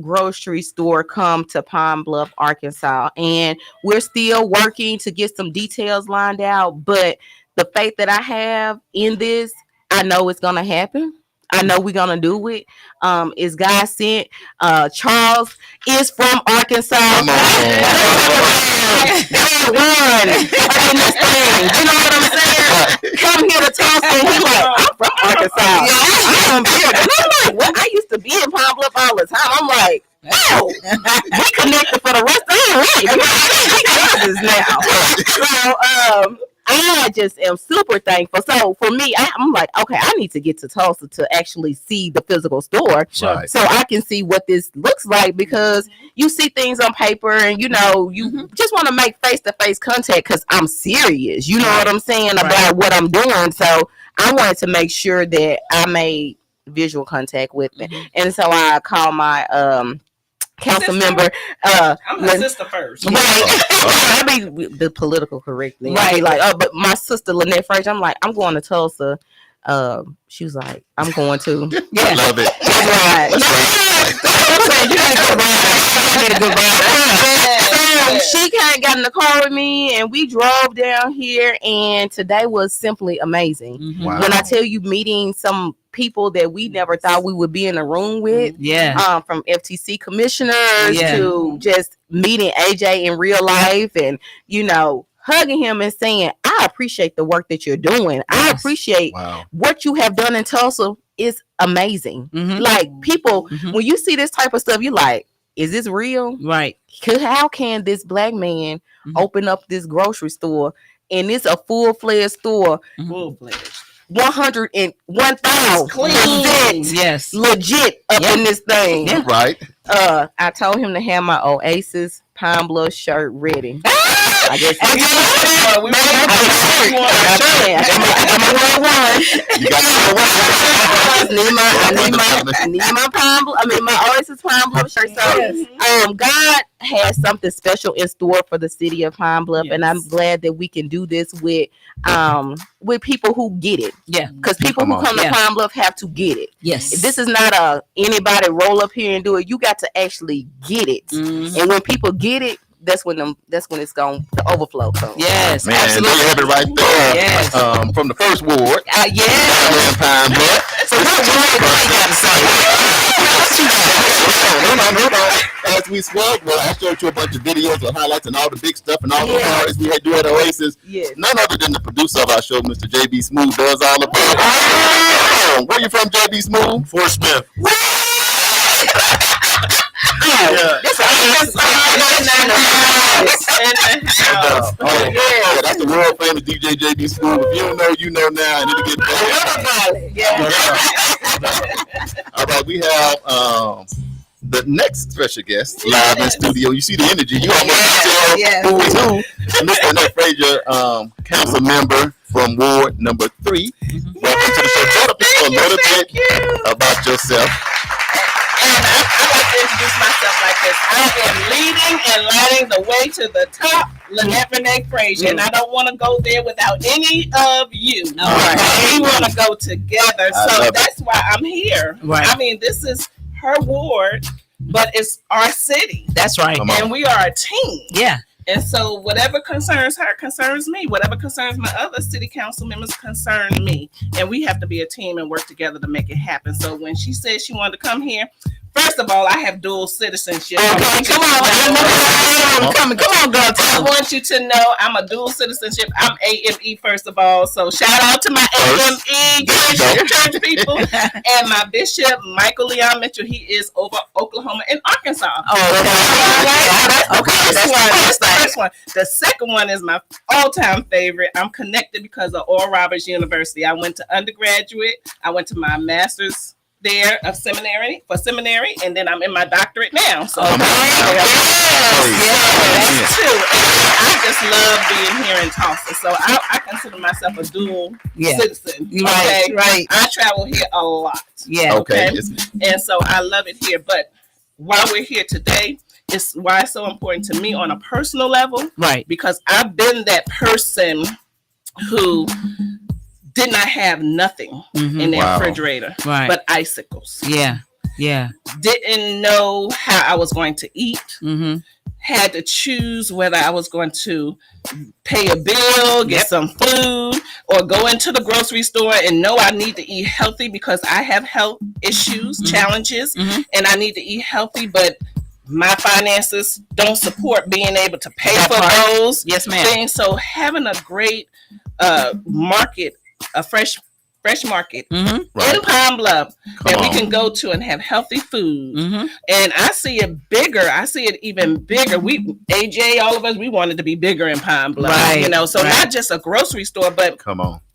Speaker 8: grocery store come to Pine Bluff, Arkansas. And we're still working to get some details lined out. But the faith that I have in this, I know it's going to happen. I know we're gonna do it. It's God sent. Charles is from Arkansas. You know what I'm saying? Come here to Tulsa, and he's like, I'm from Arkansas. I'm from here. And I'm like, what? I used to be in Pine Bluff all the time. I'm like, wow, we connected for the rest of the night. So, I just am super thankful. So for me, I'm like, okay, I need to get to Tulsa to actually see the physical store, so I can see what this looks like, because you see things on paper and you just want to make face-to-face contact because I'm serious. You know what I'm saying about what I'm doing. So I wanted to make sure that I made visual contact with it, and so I called my council member.
Speaker 2: I'm my sister first.
Speaker 8: Right. I mean, the political correctly. Right. Like, but my sister, Lynette Frazier, I'm like, I'm going to Tulsa. She was like, I'm going to.
Speaker 3: Yeah. I love it.
Speaker 8: She kind of got in the car with me and we drove down here, and today was simply amazing. Wow. When I tell you, meeting some people that we never thought we would be in a room with, from FTC commissioners to just meeting AJ in real life, and hugging him and saying, I appreciate the work that you're doing. I appreciate what you have done in Tulsa. Is amazing. Like, people, when you see this type of stuff, you're like, is this real?
Speaker 2: Right.
Speaker 8: How can this Black man open up this grocery store and it's a full-fledged store.
Speaker 2: Full-fledged.
Speaker 8: 101,000
Speaker 2: Clean. Yes.
Speaker 8: legit up in this thing.
Speaker 2: Yeah.
Speaker 3: Right.
Speaker 8: I told him to have my Oasis Pine Bluff shirt ready. I guess I need my Pine Bluff. I mean my Oasis Pine Bluff shirt. So God has something special in store for the city of Pine Bluff, and I'm glad that we can do this with people who get it.
Speaker 2: Yeah,
Speaker 8: because people who come to Pine Bluff have to get it.
Speaker 2: Yes,
Speaker 8: this is not a anybody roll up here and do it. You got to actually get it, and when people get it, that's when it's going to overflow. So.
Speaker 2: Yes,
Speaker 3: man,
Speaker 2: absolutely.
Speaker 3: you have it right there.
Speaker 2: Yes.
Speaker 3: From the first ward.
Speaker 8: Yeah.
Speaker 3: Pine Bluff.
Speaker 2: So what you got to say?
Speaker 3: Hold on. As we spoke, I showed you a bunch of videos of highlights and all the big stuff and all the parties we had do at Oasis.
Speaker 8: Yes.
Speaker 3: None other than the producer of our show, Mr. JB Smooth, does all of it. Where you from, JB Smooth?
Speaker 1: Fort Smith.
Speaker 3: That's the world famous DJ JB Smooth. If you don't know, you know now, and it'll get better. All right, we have the next special guest live in studio. You see the energy. You almost tell who is who. Mr. Annette Frazier, council member from Ward number 3. Welcome to the show. Tell the people a little bit about yourself.
Speaker 9: And I like to introduce myself like this. I am leading and lighting the way to the top, Lynette Renee Frazier. And I don't want to go there without any of you.
Speaker 2: All right.
Speaker 9: We want to go together. So that's why I'm here.
Speaker 2: Right.
Speaker 9: I mean, this is her ward, but it's our city.
Speaker 2: That's right.
Speaker 9: And we are a team.
Speaker 2: Yeah.
Speaker 9: And so whatever concerns her concerns me. Whatever concerns my other city council members concern me. And we have to be a team and work together to make it happen. So when she said she wanted to come here, first of all, I have dual citizenship.
Speaker 2: Okay, come on. Come on, girl.
Speaker 9: I want you to know I'm a dual citizenship. I'm AME, first of all. So shout out to my AME church people and my bishop, Michael Leon Mitchell. He is over Oklahoma and Arkansas.
Speaker 2: Okay.
Speaker 9: That's the first one. The second one is my all-time favorite. I'm connected because of Oral Roberts University. I went to undergraduate. I went to my master's there of seminary, and then I'm in my doctorate now. So that's two. And I just love being here in Tulsa. So I consider myself a dual citizen.
Speaker 2: Right.
Speaker 9: I travel here a lot.
Speaker 2: Yeah.
Speaker 3: Okay.
Speaker 9: And so I love it here. But while we're here today, it's why it's so important to me on a personal level.
Speaker 2: Right.
Speaker 9: Because I've been that person who did not have nothing in their refrigerator, but icicles.
Speaker 2: Yeah.
Speaker 9: Didn't know how I was going to eat. Had to choose whether I was going to pay a bill, get some food, or go into the grocery store and know I need to eat healthy because I have health issues, challenges, and I need to eat healthy, but my finances don't support being able to pay for those things. So having a great market, a fresh market in Pine Bluff that we can go to and have healthy food. And I see it bigger. I see it even bigger. AJ, all of us, we wanted to be bigger in Pine Bluff. So not just a grocery store, but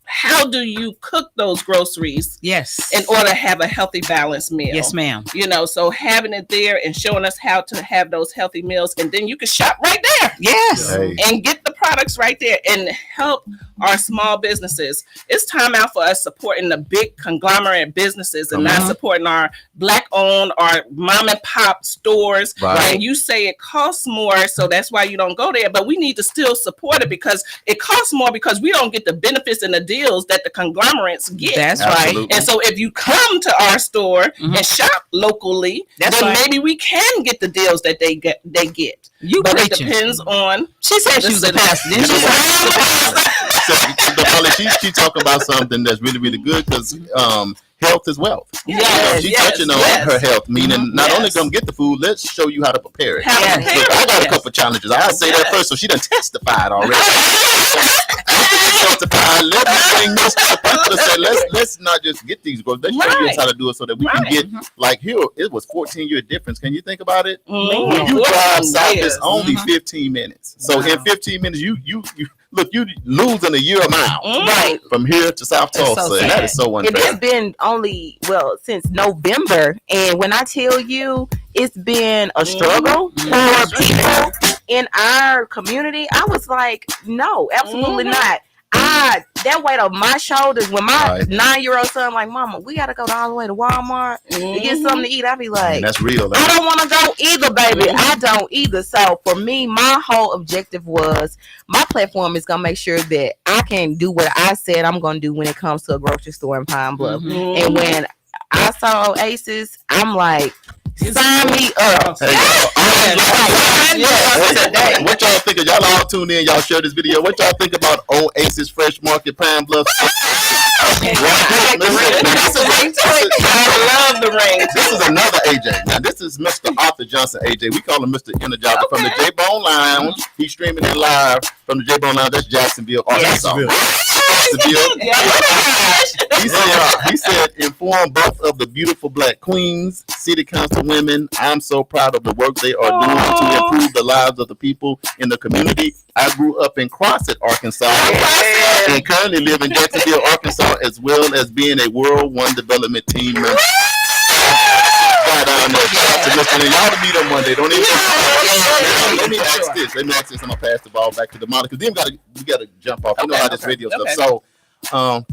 Speaker 9: how do you cook those groceries in order to have a healthy, balanced meal?
Speaker 2: Yes, ma'am.
Speaker 9: So having it there and showing us how to have those healthy meals, and then you can shop right there.
Speaker 2: Yes.
Speaker 9: And get the products right there and help our small businesses. It's time out for us supporting the big conglomerate businesses and not supporting our Black-owned, our mom and pop stores. And you say it costs more, so that's why you don't go there. But we need to still support it because it costs more because we don't get the benefits and the deals that the conglomerates get.
Speaker 2: That's right.
Speaker 9: And so if you come to our store and shop locally, then maybe we can get the deals that they get. But
Speaker 2: preaching.
Speaker 9: It depends on.
Speaker 2: She said she was a pastor, didn't she?
Speaker 3: She talking about something that's really, really good because health is wealth. She's touching on her health, meaning not only come get the food, let's show you how to prepare it. I got a couple challenges. I'll say that first. So she done testified already. Let's not just get these goals. Let's show us how to do it so that we can get like here. It was 14-year difference. Can you think about it? When you drive south, it's only 15 minutes. So in 15 minutes, you Look, you losing a year a mile,
Speaker 8: right,
Speaker 3: from here to South Tulsa,
Speaker 2: so
Speaker 3: and that is so unfair.
Speaker 8: It has been only since November, and when I tell you it's been a struggle for people in our community, I was like, no, absolutely not. That weight on my shoulders when my 9-year-old son like, Mama, we gotta go all the way to Walmart to get something to eat. I be like,
Speaker 3: and that's real.
Speaker 8: I don't want to go either, baby. I don't either. So for me, my whole objective was my platform is gonna make sure that I can do what I said I'm gonna do when it comes to a grocery store in Pine Bluff. And when I saw Oasis, I'm like, sign me up.
Speaker 3: What y'all think of? Y'all all tune in. Y'all share this video. What y'all think about Oasis Fresh Market Pine Bluff?
Speaker 9: I love the ring.
Speaker 3: This is another AJ. Now this is Mr. Arthur Johnson AJ. We call him Mr. Energizer from the J-Bone Lounge. He's streaming in live from the J-Bone Lounge. That's Jacksonville, Arkansas. He said, inform both of the beautiful black queens, city council women. I'm so proud of the work they are doing to improve the lives of the people in the community. I grew up in Crossett, Arkansas, and currently live in Jacksonville, Arkansas, as well as being a World One Development Team member. Y'all to meet on Monday. Don't even. Let me ask this. I'm gonna pass the ball back to the monitor because then we gotta jump off. You know how this radio stuff. So,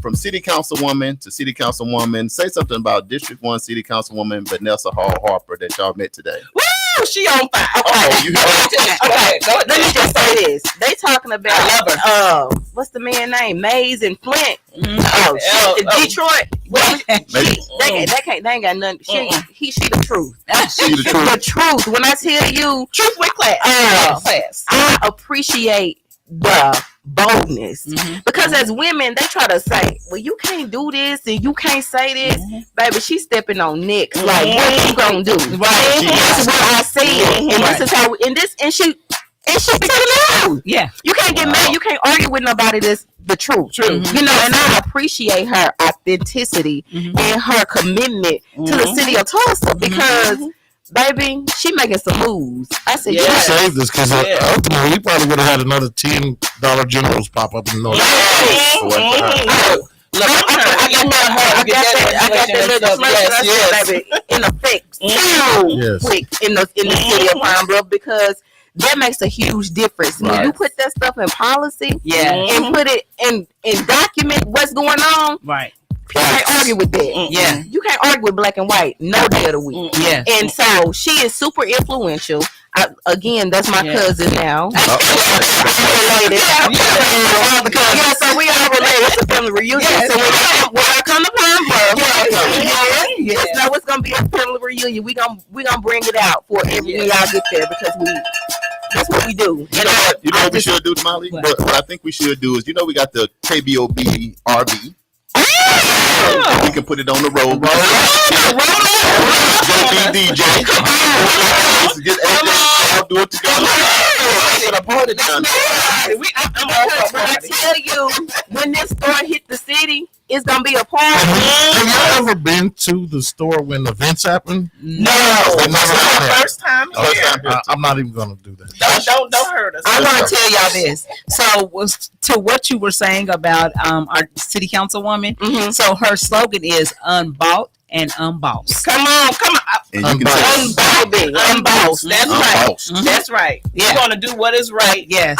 Speaker 3: from city councilwoman to city councilwoman, say something about District 1 City Councilwoman Vanessa Hall Harper that y'all met today.
Speaker 9: Woo! She on fire.
Speaker 8: Okay, let me just say this. They talking about what's the man name? Mays and Flint. Detroit. They ain't got nothing. She the truth.
Speaker 3: She the
Speaker 8: truth. When I tell you,
Speaker 9: truth with class.
Speaker 8: I appreciate the boldness because as women they try to say, well, you can't do this and you can't say this, baby. She's stepping on necks. Like, what you gonna do? Right. That's what I said, and this is how. And she telling the truth. Yeah. You can't get mad. You can't argue with nobody that's the truth. You know, and I appreciate her authenticity and her commitment to the city of Tulsa because. Baby, she making some moves. I said,
Speaker 5: you saved this because ultimately we probably would have had another $10 generals pop up in North.
Speaker 8: Look, I got that baby, in effect, quick in the city of Pine Bluff because that makes a huge difference. When you put that stuff in policy, and put it in document what's going on, right. You can't argue with that. You can't argue with black and white no day of the week. And so she is super influential. Again, that's my cousin now. So we all related. It's a family reunion. So when I come to Pine Bluff, just know it's gonna be a family reunion. We gonna bring it out for every y'all get there because that's what we do.
Speaker 3: You know what we should do, Molly? What I think we should do is, we got the KBOB RV. We can put it on the road. DJ. I'll do it together.
Speaker 8: I tell you, when this store hit the city, it's gonna be a party.
Speaker 5: Have you ever been to the store when events happen?
Speaker 9: No. First time here.
Speaker 5: I'm not even gonna do that.
Speaker 9: Don't hurt us.
Speaker 2: I want to tell y'all this. So, to what you were saying about our city councilwoman, so her slogan is unbought and unbossed.
Speaker 9: Come on.
Speaker 3: And you can
Speaker 9: unbossed. That's right. That's right. You're gonna do what is right.
Speaker 2: Yes.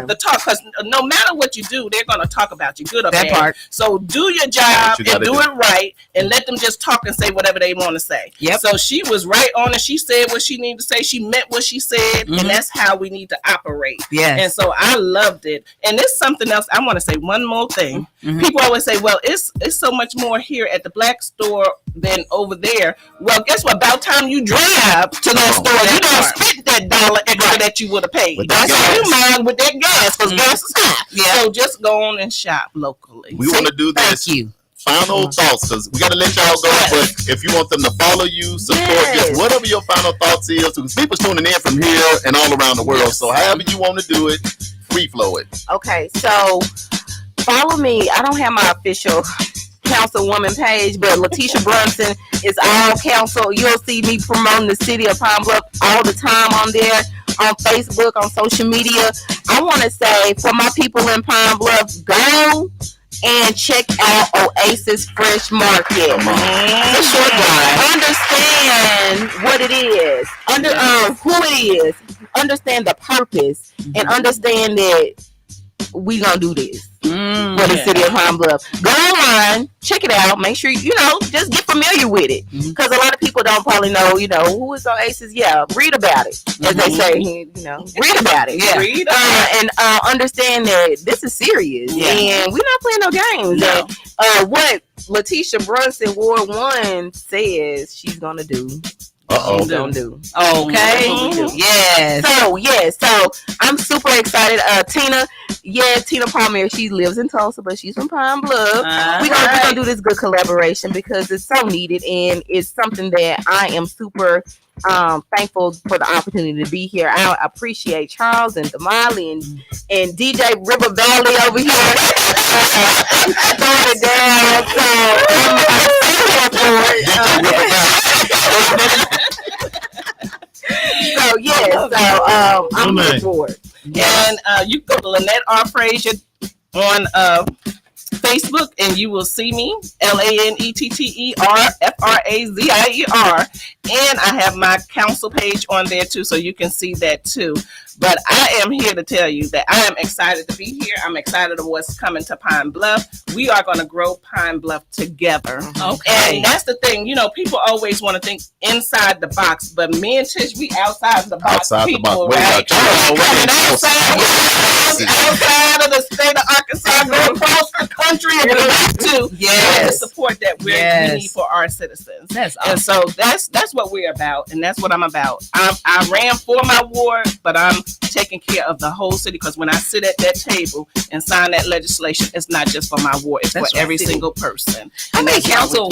Speaker 9: The talk, because no matter what you do, they're gonna talk about you, good or bad.
Speaker 2: Part.
Speaker 9: So do your job and do it right, and let them just talk and say whatever they want to say.
Speaker 2: Yep.
Speaker 9: So she was right on it. She said what she needed to say. She meant what she said, and that's how we need to operate.
Speaker 2: Yes.
Speaker 9: And so I loved it. And there's something else I want to say. One more thing. People always say, "Well, it's so much more here at the black store than over there." Well, guess what? About time you drive to that store, you don't spend that $1 extra that you would have paid. That's how you mind with that gas, because gas is high. So just go on and shop locally.
Speaker 3: We want to do this.
Speaker 2: Thank you.
Speaker 3: Final thoughts, because we got to let y'all go. But if you want them to follow you, support you, whatever your final thoughts is, because people's tuning in from here and all around the world. So however you want to do it, free flow it.
Speaker 8: Okay, so follow me. I don't have my official councilwoman page, but Letitia Brunson is all council. You'll see me promoting the city of Pine Bluff all the time on there. on Facebook, on social media. I want to say for my people in Pine Bluff, go and check out Oasis Fresh Market. It's a short drive. Understand what it is. Who it is. Understand the purpose, and understand that we gonna do this for the city of Pine Bluff. Go online, check it out. Make sure just get familiar with it, because a lot of people don't probably know. Who is Oasis? Yeah, read about it, as they say. Read about it. Yeah, read and understand that this is serious, and we're not playing no games. No. And, what Letitia Brunson, Ward 1, says she's gonna do. She's gonna do. Okay. Yes. So I'm super excited. Tina Palmer, she lives in Tulsa, but she's from Pine Bluff. We're gonna do this good collaboration because it's so needed, and it's something that I am super thankful for the opportunity to be here. I appreciate Charles and Damali and DJ River Valley over here throwing it down. So I'm looking forward.
Speaker 9: And you go to Lynette R. Frazier on Facebook, and you will see me, LANETTERFRAZIER, and I have my council page on there too, so you can see that too. But I am here to tell you that I am excited to be here. I'm excited of what's coming to Pine Bluff. We are going to grow Pine Bluff together. Okay. And that's the thing. People always want to think inside the box, but me and Tish, we outside the box. Outside people, the box. Right? Outside of the state of Arkansas, go across the country if we have to. The support that we need for our citizens. That's awesome. And so that's what we're about, and that's what I'm about. I ran for my ward, but I'm taking care of the whole city, because when I sit at that table and sign that legislation, it's not just for my ward, it's for every single person.
Speaker 2: How many council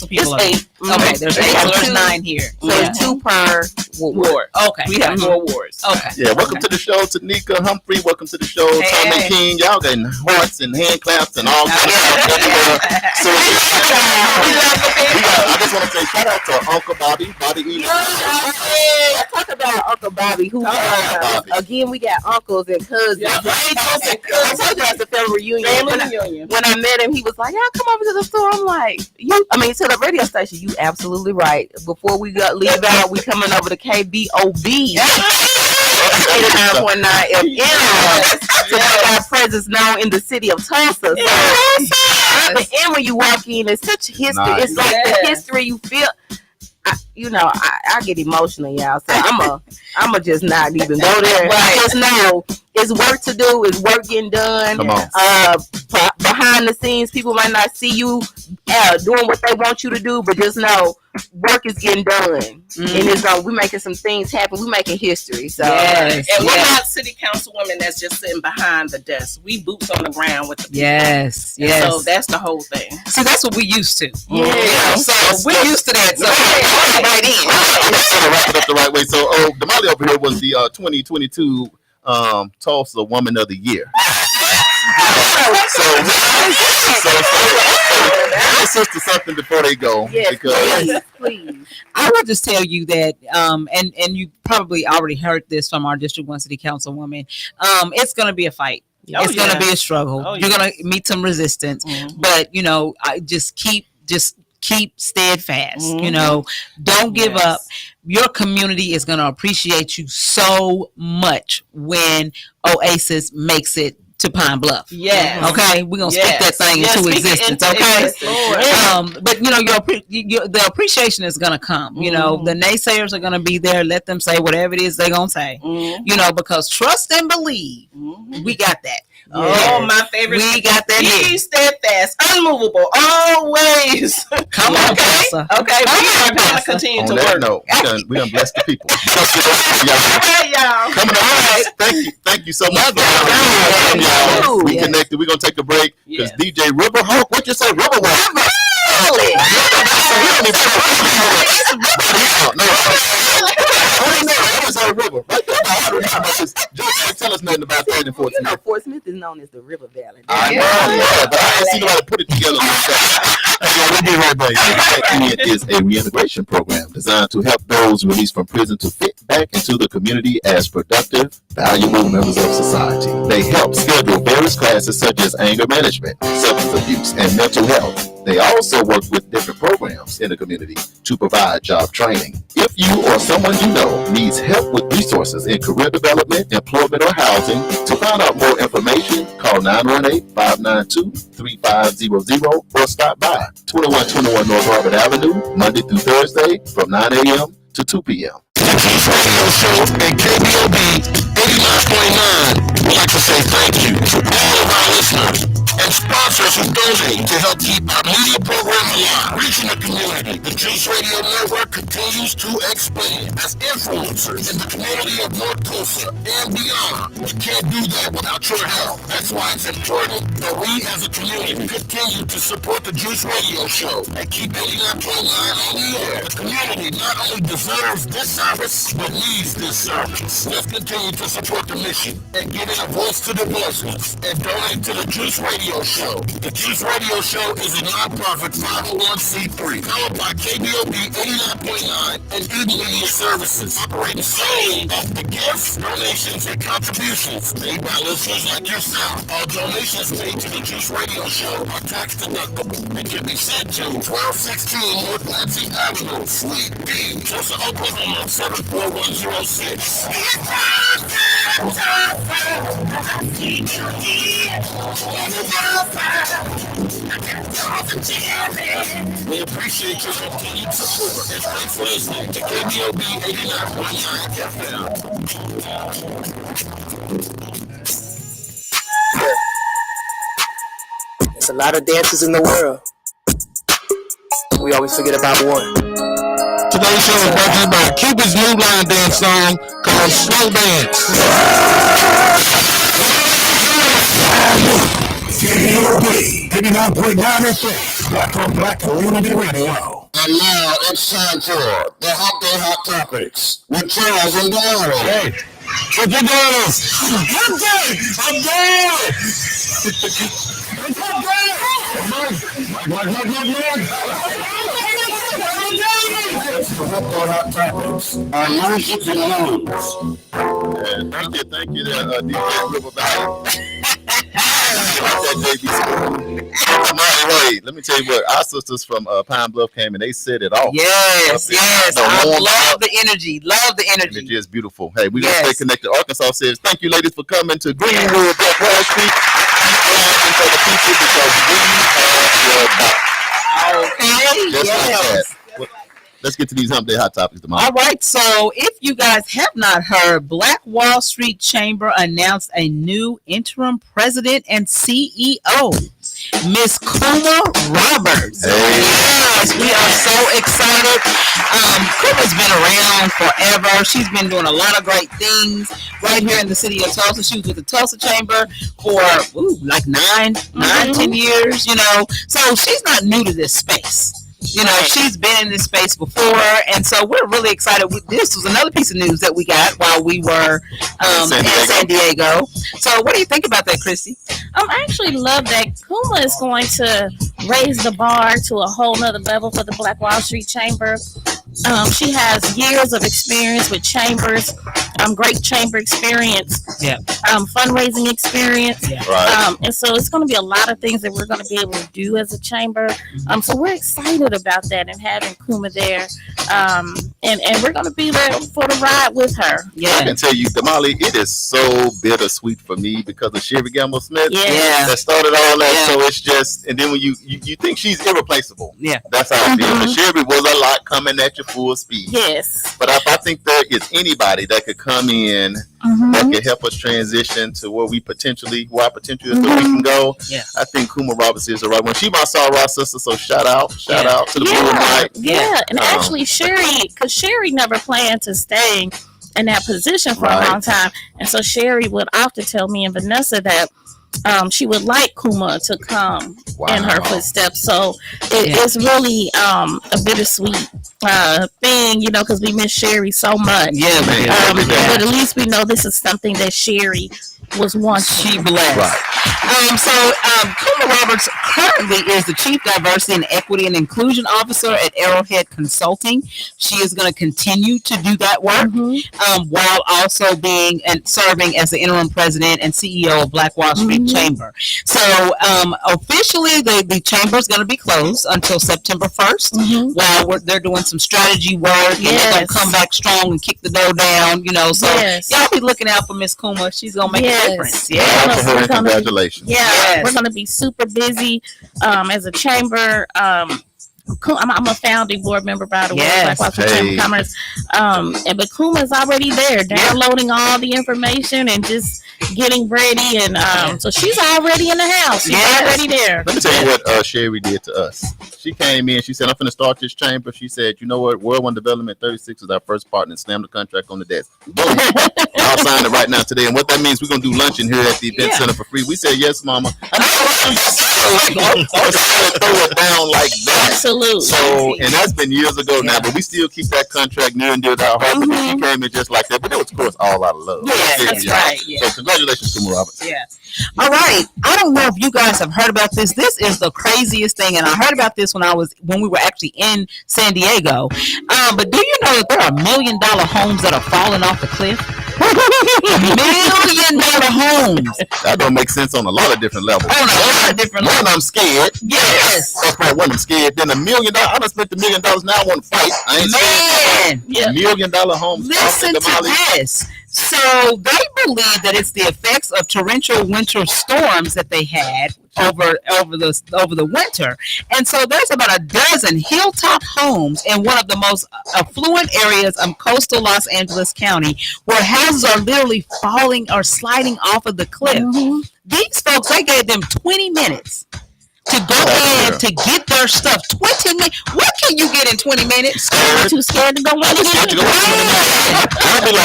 Speaker 2: people are there?
Speaker 9: It's 8.
Speaker 2: Okay, there's 8. So there's 9 here.
Speaker 8: So it's 2 per ward.
Speaker 2: Okay.
Speaker 9: We have 4 wards.
Speaker 2: Okay.
Speaker 3: Yeah, welcome to the show, Tanika Humphrey. Welcome to the show, Tommy King. Y'all getting hearts and hand claps and all kinds of stuff everywhere. So I just want to say shout out to Uncle Bobby E.
Speaker 8: Talk about Uncle Bobby, who again, we got uncles and cousins. I told you at the family reunion. When I met him, he was like, "Y'all come over to the store." I'm like, to the radio station. You absolutely right. Before we leave out, we coming over to KBOB 89.9 FM to make our presence known in the city of Tulsa. And when you walk in, it's such history. Nice. It's like the history you feel. I get emotional, y'all. So I'ma just not even go there. Just know it's work to do. It's work getting done.
Speaker 3: Come on.
Speaker 8: Behind the scenes, people might not see you doing what they want you to do, but just know work is getting done. And we're making some things happen. We're making history. So
Speaker 9: and we're not city council women that's just sitting behind the desk. We boots on the ground with the people.
Speaker 2: Yes.
Speaker 9: So that's the whole thing.
Speaker 2: See, that's what we used to.
Speaker 8: So
Speaker 2: we're used to that. So right in.
Speaker 3: Let's wrap it up the right way. So Damali over here was the 2022 Tulsa Woman of the Year. So sister something before they go.
Speaker 8: Yes,
Speaker 3: because
Speaker 8: please.
Speaker 2: I will just tell you that, and you probably already heard this from our District 1 City Councilwoman. It's going to be a fight. It's going to be a struggle. You're going to meet some resistance, but I just keep steadfast. Don't give up. Your community is going to appreciate you so much when Oasis makes it to Pine Bluff.
Speaker 9: Yes.
Speaker 2: Okay. We're gonna speak that thing into existence. Okay. But the appreciation is gonna come. The naysayers are gonna be there. Let them say whatever it is they're gonna say. Because trust and believe, we got that.
Speaker 9: Oh, my favorite.
Speaker 2: We got that.
Speaker 9: Be steadfast, unmovable, always.
Speaker 2: Come on, Tulsa.
Speaker 9: Okay, we are going to continue to work.
Speaker 3: No, we done bless the people.
Speaker 9: Okay, y'all.
Speaker 3: Coming up, thank you so much. We connected. We're gonna take a break because DJ Riverhawk. What you say, Riverhawk? tell us nothing about that in Fort
Speaker 8: You know,
Speaker 3: Smith.
Speaker 8: Fort Smith is known as the River Valley.
Speaker 3: I know, yeah, but I ain't seen nobody put it together like that. We'll be right back. It is a reintegration program designed to help those released from prison to fit back into the community as productive, valuable members of society. They help schedule various classes such as anger management, substance abuse, and mental health. They also work with different programs in the community to provide job training. If you or someone you know needs help with resources in career development, employment, or housing, to find out more information, call 918-592-3500 or stop by 2121 North Harvard Avenue, Monday through Thursday from 9 a.m. to 2 p.m.
Speaker 5: Texas Radio Show and KBOB 89.9 would like to say thank you to all of our listeners and sponsors who donate to help keep our media program alive, reaching the community. The Juice Radio Network continues to expand as influencers in the community of North Tulsa and beyond. We can't do that without your help. That's why it's important that we as a community continue to support the Juice Radio Show and keep 89.9 on the air. The community not only deserves this service, but needs this service. Let's continue to support the mission and give a voice to the voiceless and donate to the Juice Radio Show. The Juice Radio Show is a non-profit 501c3 powered by KBOB 89.9 and Eden Media Services, operating solely off the gifts, donations, and contributions made by listeners like yourself. All donations made to the Juice Radio Show are tax deductible and can be sent to 1216 North Lansing Avenue, Suite B, Tulsa, Oklahoma 74106. We appreciate your continued support and thanks for listening to KBOB 89.9 FM.
Speaker 10: There's a lot of dances in the world. We always forget about one.
Speaker 5: Today's show is brought to you by Cupid's new line dance song called Slow Dance.
Speaker 1: KBOB 89.9 FM, Black on Black Community Radio.
Speaker 5: And now it's time for the Hot Day Hot Topics with Charles and Damali. Hey, what you doing? Hot Day! Hot
Speaker 1: Hot topics.
Speaker 5: Our music and news.
Speaker 3: Thank you there, DJ River Valley. Hey, let me tell you what, our sisters from Pine Bluff came and they set it off.
Speaker 2: Yes. I love the energy.
Speaker 3: And it's just beautiful. Hey, we're going to stay connected. Arkansas says, thank you, ladies, for coming to Greenwood, Black Wall Street. For the people because we have your back.
Speaker 2: Okay.
Speaker 3: Let's get to these Hump Day Hot Topics tomorrow.
Speaker 2: All right. So if you guys have not heard, Black Wall Street Chamber announced a new interim president and CEO, Miss Kuma Roberts.
Speaker 3: Hey.
Speaker 2: Yes, we are so excited. Kuma's been around forever. She's been doing a lot of great things right here in the city of Tulsa. She was with the Tulsa Chamber for like 10 years, you know. So she's not new to this space. You know, she's been in this space before, and so we're really excited. This was another piece of news that we got while we were in San Diego. So what do you think about that, Christy?
Speaker 6: I actually love that Kuma is going to raise the bar to a whole nother level for the Black Wall Street Chamber. She has years of experience with chambers, great chamber experience, fundraising experience. Yeah.
Speaker 3: Right.
Speaker 6: And so it's going to be a lot of things that we're going to be able to do as a chamber. So we're excited about that and having Kuma there. And we're going to be there for the ride with her.
Speaker 3: Yeah. I can tell you, Damali, it is so bittersweet for me because of Sherry Gamble Smith.
Speaker 2: Yeah.
Speaker 3: That started all that. Yeah. So it's just, and then when you think she's irreplaceable.
Speaker 2: Yeah.
Speaker 3: That's how I feel. But Sherry was a lot coming at you full speed.
Speaker 6: Yes.
Speaker 3: But if I think there is anybody that could come in that could help us transition to where our potential is, so we can go. Yeah. I think Kuma Roberts is the right one. She my Sorrow sister, so shout out to the Blue Night.
Speaker 6: Yeah, and actually Sherry, because Sherry never planned to stay in that position for a long time, and so Sherry would often tell me and Vanessa that she would like Kuma to come in her footsteps. So
Speaker 2: Yeah.
Speaker 6: it's really a bittersweet thing, you know, because we miss Sherry so much.
Speaker 2: Yeah, man.
Speaker 6: But at least we know this is something that Sherry was once.
Speaker 2: She blessed.
Speaker 3: Right.
Speaker 2: Kuma Roberts currently is the Chief Diversity and Equity and Inclusion Officer at Arrowhead Consulting. She is going to continue to do that work while also being and serving as the interim president and CEO of Black Wall Street Chamber. So officially, the chamber is going to be closed until September 1st while they're doing some strategy work and they're going to come back strong and kick the door down, you know. So y'all be looking out for Miss Kuma. She's going to make a difference. Yeah.
Speaker 3: Congratulations.
Speaker 6: Yeah, we're going to be super busy as a chamber. I'm a founding board member, by the way, Black Wall Street Chamber of Commerce. But Kuma's already there, downloading all the information and just getting ready. And so she's already in the house. She's already there.
Speaker 3: Let me tell you what Sherry did to us. She came in. She said, "I'm going to start this chamber." She said, "You know what? World One Development 36 is our first partner." And slammed the contract on the desk. Boom. Y'all signed it right now today. And what that means, we're going to do luncheon here at the event center for free. We said, "Yes, Mama." And throw it down like that.
Speaker 6: Absolutely.
Speaker 3: So, and that's been years ago now, but we still keep that contract near and dear to our heart. But she came in just like that. But it was, of course, all out of love.
Speaker 2: That's right.
Speaker 3: So, congratulations to Roberts.
Speaker 2: Yeah. All right. I don't know if you guys have heard about this. This is the craziest thing, and I heard about this when we were actually in San Diego. But do you know that there are $1 million homes that are falling off the cliff? $1 million homes.
Speaker 3: That don't make sense on a lot of different levels.
Speaker 2: On a lot of different levels.
Speaker 3: One, I'm scared.
Speaker 2: Yes.
Speaker 3: That's right. One, I'm scared. Then $1 million. I done spent $1 million. Now I want to fight. I ain't scared.
Speaker 2: Yeah.
Speaker 3: $1 million homes.
Speaker 2: Listen to this. So they believe that it's the effects of torrential winter storms that they had over the winter. And so there's about a dozen hilltop homes in one of the most affluent areas of coastal Los Angeles County where houses are literally falling or sliding off of the cliff. These folks, they gave them 20 minutes to go in to get their stuff. 20 minutes. What can you get in 20 minutes?
Speaker 6: I'm too scared to go in.
Speaker 3: I'd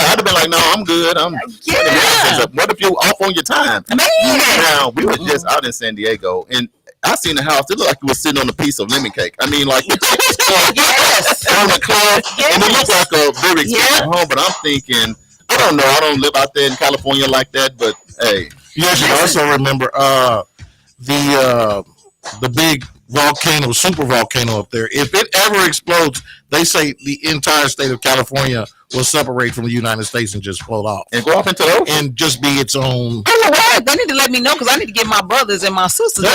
Speaker 3: have been like, no, I'm good. What if you're off on your time?
Speaker 2: Man.
Speaker 3: Now, we were just out in San Diego, and I seen the house. It looked like it was sitting on a piece of lemon cake. I mean, like, on the club, and it looked like a very expensive home, but I'm thinking, I don't know. I don't live out there in California like that, but hey.
Speaker 5: You should also remember the big volcano, super volcano up there. If it ever explodes, they say the entire state of California will separate from the United States and just float off.
Speaker 3: And go off into the ocean.
Speaker 5: And just be its own.
Speaker 2: Oh, right. They need to let me know because I need to get my brothers and my sisters.
Speaker 3: It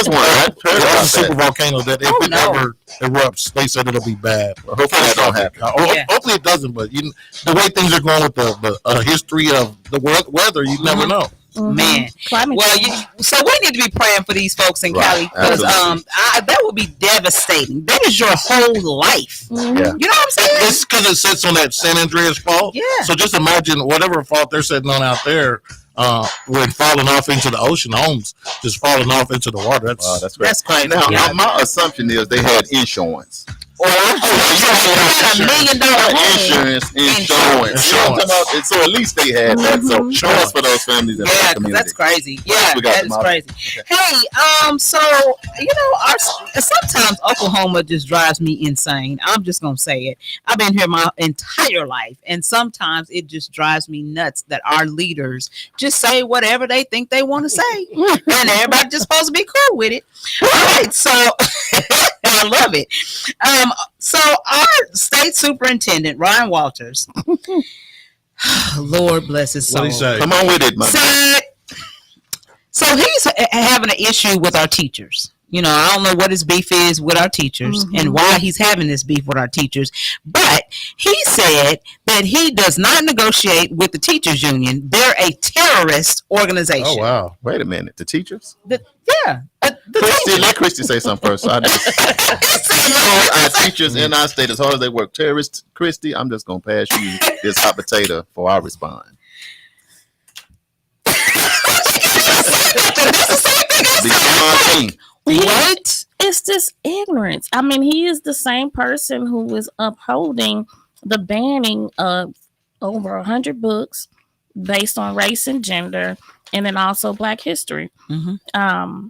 Speaker 3: is one.
Speaker 5: There's a super volcano that if it ever erupts, they said it'll be bad.
Speaker 3: Well, hopefully that don't happen.
Speaker 5: Hopefully it doesn't, but the way things are going with the history of the weather, you never know.
Speaker 2: Man, well, so we need to be praying for these folks in Cali because that would be devastating. That is your whole life. You know what I'm saying?
Speaker 5: It's because it sits on that San Andreas fault.
Speaker 2: Yeah.
Speaker 5: So just imagine whatever fault they're sitting on out there, when falling off into the ocean, homes just falling off into the water.
Speaker 3: That's crazy. Now, my assumption is they had insurance.
Speaker 2: Or $1 million
Speaker 3: insurance. You know what I'm talking about? And so at least they had that. So that's for those families in the community.
Speaker 2: That's crazy. Yeah, that's crazy. Okay. Hey, so sometimes Oklahoma just drives me insane. I'm just gonna say it. I've been here my entire life, and sometimes it just drives me nuts that our leaders just say whatever they think they want to say, and everybody's just supposed to be cool with it. All right, so I love it. So our state superintendent, Ryan Walters, Lord bless his soul.
Speaker 5: What did he say?
Speaker 3: Come on with it, man.
Speaker 2: So he's having an issue with our teachers. You know, I don't know what his beef is with our teachers and why he's having this beef with our teachers. But he said that he does not negotiate with the teachers union. They're a terrorist organization.
Speaker 3: Oh, wow. Wait a minute. The teachers?
Speaker 2: Christy,
Speaker 3: let Christy say something first. Our teachers in our state, as hard as they work, terrorists. Christy, I'm just going to pass you this hot potato for our response.
Speaker 6: What? It's just ignorance. I mean, he is the same person who was upholding the banning of over 100 books based on race and gender, and then also Black history.
Speaker 2: Mm-hmm.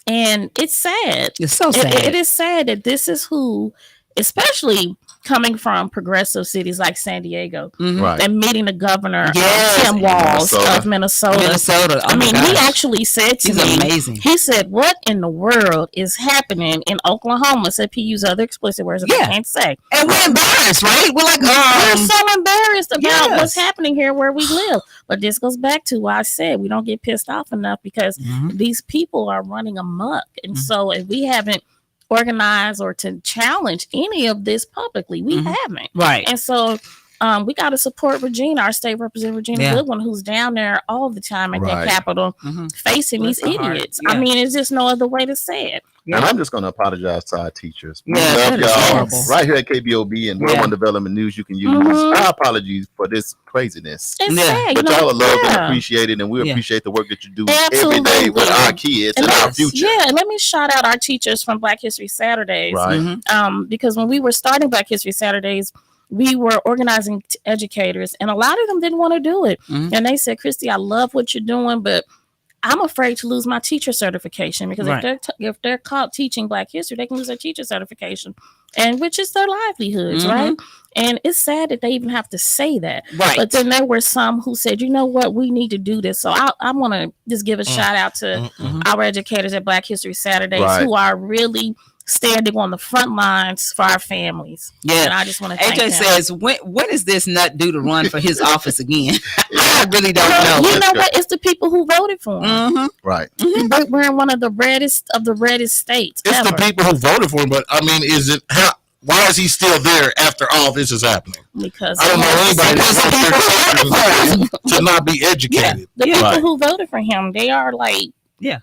Speaker 6: And it's sad.
Speaker 2: It's so sad.
Speaker 6: It is sad that this is who, especially coming from progressive cities like San Diego,
Speaker 2: Mm-hmm.
Speaker 6: and meeting the governor,
Speaker 2: Yes,
Speaker 6: Tim Walz
Speaker 3: Minnesota.
Speaker 6: of Minnesota.
Speaker 2: Minnesota. Oh
Speaker 6: I
Speaker 2: my
Speaker 6: mean, he
Speaker 2: gosh.
Speaker 6: actually said to
Speaker 2: He's
Speaker 6: me,
Speaker 2: amazing.
Speaker 6: he said, "What in the world is happening in Oklahoma?" Except he used other explicit words that
Speaker 2: Yeah.
Speaker 6: I can't say.
Speaker 2: And we're embarrassed, right? We're like,
Speaker 6: We're so embarrassed about
Speaker 2: yes.
Speaker 6: what's happening here where we live. But this goes back to why I said we don't get pissed off enough, because
Speaker 2: Mhm.
Speaker 6: these people are running amok. And so if we haven't organized or to challenge any of this publicly, we
Speaker 2: Mhm.
Speaker 6: haven't.
Speaker 2: Right.
Speaker 6: And so we got to support Regina, our state representative, Regina
Speaker 2: Yeah.
Speaker 6: Goodwin, who's down there all the time at
Speaker 3: Right.
Speaker 6: that Capitol
Speaker 2: Mhm.
Speaker 6: facing
Speaker 2: Bless
Speaker 6: these
Speaker 2: her heart.
Speaker 6: idiots.
Speaker 2: Yeah.
Speaker 6: I mean, it's just no other way to say it.
Speaker 3: And I'm just going to apologize to our teachers. We
Speaker 2: Yeah,
Speaker 3: love
Speaker 2: that is
Speaker 3: y'all.
Speaker 2: horrible.
Speaker 3: Right here at KBOB and World
Speaker 2: Yeah.
Speaker 3: One Development News, you can use
Speaker 6: Mhm.
Speaker 3: our apologies for this craziness.
Speaker 6: It's
Speaker 2: Yeah.
Speaker 6: sad.
Speaker 3: But
Speaker 6: you know,
Speaker 3: y'all are loved and
Speaker 6: yeah.
Speaker 3: appreciated, and we
Speaker 2: Yeah.
Speaker 3: appreciate the work that you do every day
Speaker 6: Absolutely.
Speaker 3: with our kids and our
Speaker 6: let's-
Speaker 3: future.
Speaker 6: Yeah, and let me shout out our teachers from Black History Saturdays.
Speaker 3: Right.
Speaker 2: Mhm.
Speaker 6: Because when we were starting Black History Saturdays, we were organizing educators, and a lot of them didn't want to do it.
Speaker 2: Mhm.
Speaker 6: And they said, "Christy, I love what you're doing, but I'm afraid to lose my teacher certification, because
Speaker 2: Right.
Speaker 6: if they're caught teaching Black history, they can lose their teacher certification, and which is their livelihoods,
Speaker 2: Mhm.
Speaker 6: right?" And it's sad that they even have to say that.
Speaker 2: Right.
Speaker 6: But then there were some who said, "You know what? We need to do this." So I want to just give a shout out to our educators at Black History Saturdays
Speaker 3: Right.
Speaker 6: who are really standing on the front lines for our families.
Speaker 2: Yeah.
Speaker 6: And I just want to thank
Speaker 2: AJ
Speaker 6: them.
Speaker 2: says, when is this nut due to run for his office again? I really don't
Speaker 6: Well,
Speaker 2: know.
Speaker 6: you know
Speaker 3: That's
Speaker 6: what? It's the people who voted for him.
Speaker 2: Mhm.
Speaker 3: Right.
Speaker 6: We're in one of the reddest states
Speaker 5: It's
Speaker 6: ever.
Speaker 5: the people who voted for him, but I mean, is it how? Why is he still there after all this is happening?
Speaker 6: Because
Speaker 5: I don't know anybody
Speaker 2: Because the people who voted for him.
Speaker 5: to not be educated.
Speaker 6: the
Speaker 2: Yeah.
Speaker 6: people
Speaker 5: Right.
Speaker 6: who voted for him, they are like,
Speaker 2: Yeah.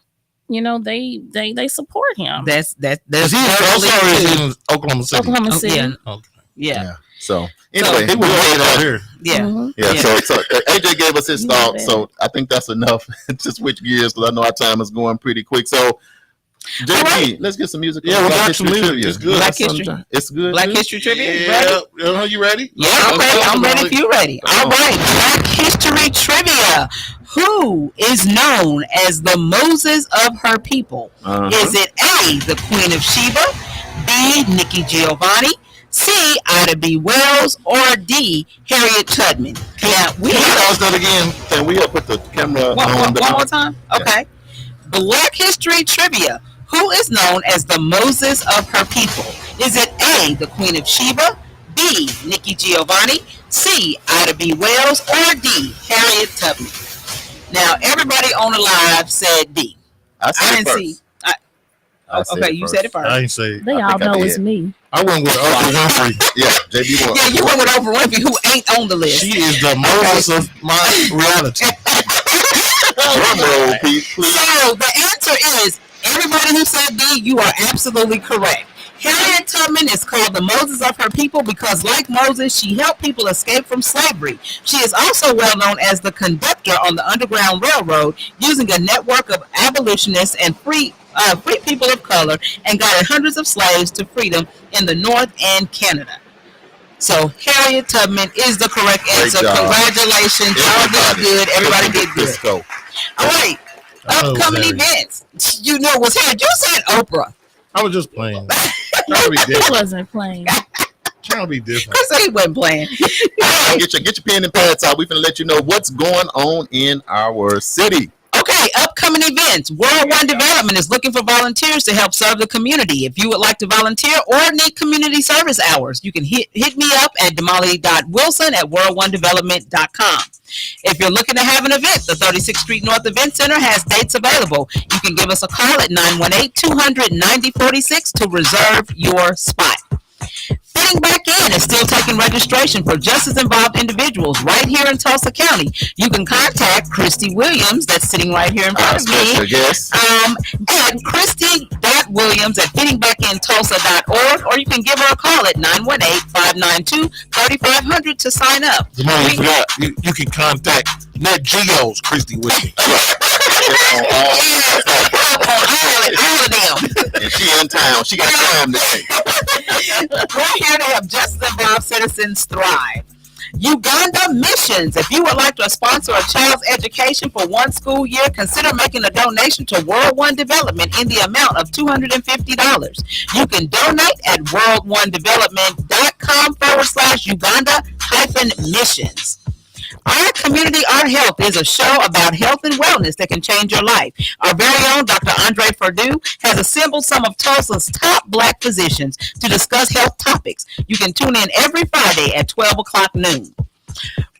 Speaker 6: you know, they support him.
Speaker 2: That's
Speaker 5: Is he also is in Oklahoma City?
Speaker 6: Oklahoma
Speaker 2: Oh,
Speaker 6: City.
Speaker 2: yeah.
Speaker 5: Okay.
Speaker 2: Yeah.
Speaker 3: So anyway,
Speaker 5: He was way out here.
Speaker 2: Yeah.
Speaker 6: Mhm.
Speaker 3: yeah.
Speaker 2: Yeah.
Speaker 3: So AJ gave us his
Speaker 6: You know
Speaker 3: thoughts.
Speaker 6: that.
Speaker 3: So I think that's enough to switch gears, because I know our time is going pretty quick. So JP,
Speaker 2: right.
Speaker 3: let's get some music.
Speaker 5: Yeah,
Speaker 3: on
Speaker 5: we
Speaker 3: Black
Speaker 5: got
Speaker 3: History
Speaker 5: some music.
Speaker 3: Trivia.
Speaker 5: It's good.
Speaker 2: Black History.
Speaker 3: It's good.
Speaker 2: Black
Speaker 3: dude?
Speaker 2: History Trivia.
Speaker 5: Yeah.
Speaker 2: Ready?
Speaker 5: You ready?
Speaker 2: Yeah, I'm ready. I'm ready if you're ready. All
Speaker 3: on.
Speaker 2: right. Black History Trivia. Who is known as the Moses of her people?
Speaker 3: Uh-huh.
Speaker 2: Is it A, the Queen of Sheba, B, Nikki Giovanni, C, Ida B. Wells, or D, Harriet Tubman? Now, we
Speaker 3: Can you
Speaker 2: have
Speaker 3: tell us that again? Can we put the camera
Speaker 2: one
Speaker 3: on?
Speaker 2: more time. Okay. Black History Trivia. Who is known as the Moses of her people? Is it A, the Queen of Sheba, B, Nikki Giovanni, C, Ida B. Wells, or D, Harriet Tubman? Now, everybody on the live said D.
Speaker 3: I said
Speaker 2: I
Speaker 3: it
Speaker 2: didn't
Speaker 3: first.
Speaker 2: see.
Speaker 3: I said
Speaker 2: Okay,
Speaker 3: it
Speaker 2: you
Speaker 3: first.
Speaker 2: said it first.
Speaker 5: I ain't say.
Speaker 6: They
Speaker 3: I
Speaker 6: all
Speaker 3: think I
Speaker 6: know
Speaker 3: did.
Speaker 6: it's me.
Speaker 5: I went with Oprah Winfrey.
Speaker 3: Yeah, JB won.
Speaker 2: Yeah, you went with Oprah Winfrey, who ain't on the list.
Speaker 5: She is the Moses of my reality.
Speaker 3: Drum roll, Pete, please.
Speaker 2: So the answer is everybody who said D, you are absolutely correct. Harriet Tubman is called the Moses of her people because, like Moses, she helped people escape from slavery. She is also well known as the conductor on the Underground Railroad, using a network of abolitionists and free people of color, and guided hundreds of slaves to freedom in the North and Canada. So Harriet Tubman is the correct
Speaker 3: Great
Speaker 2: answer.
Speaker 3: job.
Speaker 2: Congratulations. Y'all did good. Everybody did good.
Speaker 3: Let's go.
Speaker 2: All right.
Speaker 5: I know it was
Speaker 2: Upcoming
Speaker 5: Harriet.
Speaker 2: events. You know what's here. You said Oprah.
Speaker 5: I was just playing. Trying to be
Speaker 6: He
Speaker 5: different.
Speaker 6: wasn't playing.
Speaker 5: Trying to be different.
Speaker 2: Chris said he wasn't playing.
Speaker 3: Get your pen and pads out. We're going to let you know what's going on in our city.
Speaker 2: Okay, upcoming events. World One Development is looking for volunteers to help serve the community. If you would like to volunteer or need community service hours, you can hit me up at damali.wilson@world1development.com. If you're looking to have an event, the 36th Street North Event Center has dates available. You can give us a call at 918-200-9046 to reserve your spot. Fitting Back In is still taking registration for justice involved individuals right here in Tulsa County. You can contact Christy Williams, that's sitting right here in front of me,
Speaker 3: Special guest.
Speaker 2: at christy.williams@fittingbackinTulsa.org, or you can give her a call at 918-592-3500 to sign up.
Speaker 5: Jamal, you forgot. You can contact Net Geo's Christy with me.
Speaker 3: On all-
Speaker 2: All of them.
Speaker 3: And she in town. She got time today.
Speaker 2: We're here to help justice involved citizens thrive. Uganda Missions. If you would like to sponsor a child's education for one school year, consider making a donation to World One Development in the amount of $250. You can donate at worldonedevelopment.com/Uganda-missions. Our Community Art Health is a show about health and wellness that can change your life. Our very own Dr. Andre Perdue has assembled some of Tulsa's top Black physicians to discuss health topics. You can tune in every Friday at 12 o'clock noon.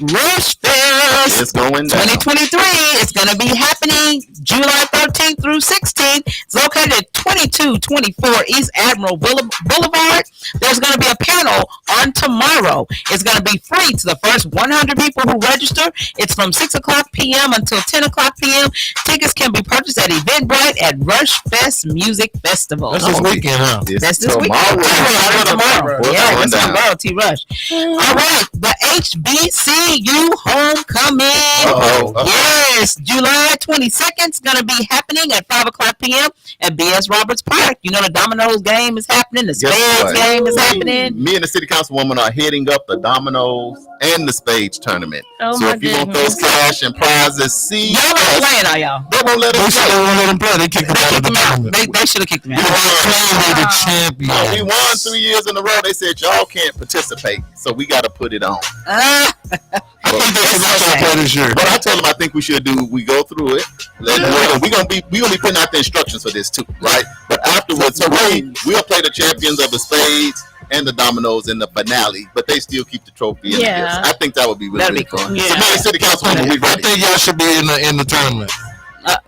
Speaker 2: Rush Fest
Speaker 3: It's going down.
Speaker 2: 2023 is going to be happening July 13th through 16th. It's located at 2224 East Admiral Boulevard. There's going to be a panel on tomorrow. It's going to be free to the first 100 people who register. It's from 6 o'clock p.m. until 10 o'clock p.m. Tickets can be purchased at Eventbrite at Rush Fest Music Festival.
Speaker 5: That's this weekend, huh?
Speaker 2: That's this weekend. Tomorrow. Yeah, that's tomorrow, T. Rush. All right, the HBCU homecoming. Yes, July 22nd is going to be happening at 5 o'clock p.m. at B.S. Roberts Park. You know, the Dominoes game is happening. The Spades game is happening.
Speaker 3: Me and the city councilwoman are heading up the Dominoes and the Spades tournament.
Speaker 6: Oh,
Speaker 3: so
Speaker 6: my
Speaker 3: if you want
Speaker 6: goodness.
Speaker 3: those cash and prizes, see
Speaker 2: Y'all not playing, are y'all?
Speaker 3: they won't let us
Speaker 5: They won't let them play. They kicked them out of the tournament.
Speaker 2: They should have kicked me out.
Speaker 5: The champion.
Speaker 3: We won 3 years in a row. They said y'all can't participate, so we got to put it on.
Speaker 5: This year.
Speaker 3: But I told them I think we should do. We go through it. We're gonna be putting out the instructions for this too, right? But afterwards, so we'll play the champions of the Spades and the Dominoes in the finale, but they still keep the trophy.
Speaker 6: Yeah.
Speaker 3: I think that would be really
Speaker 2: That'd be
Speaker 3: fun.
Speaker 2: cool.
Speaker 3: So
Speaker 6: Yeah.
Speaker 3: me and city councilwoman, we
Speaker 5: I
Speaker 3: ready.
Speaker 5: think y'all should be in the tournament.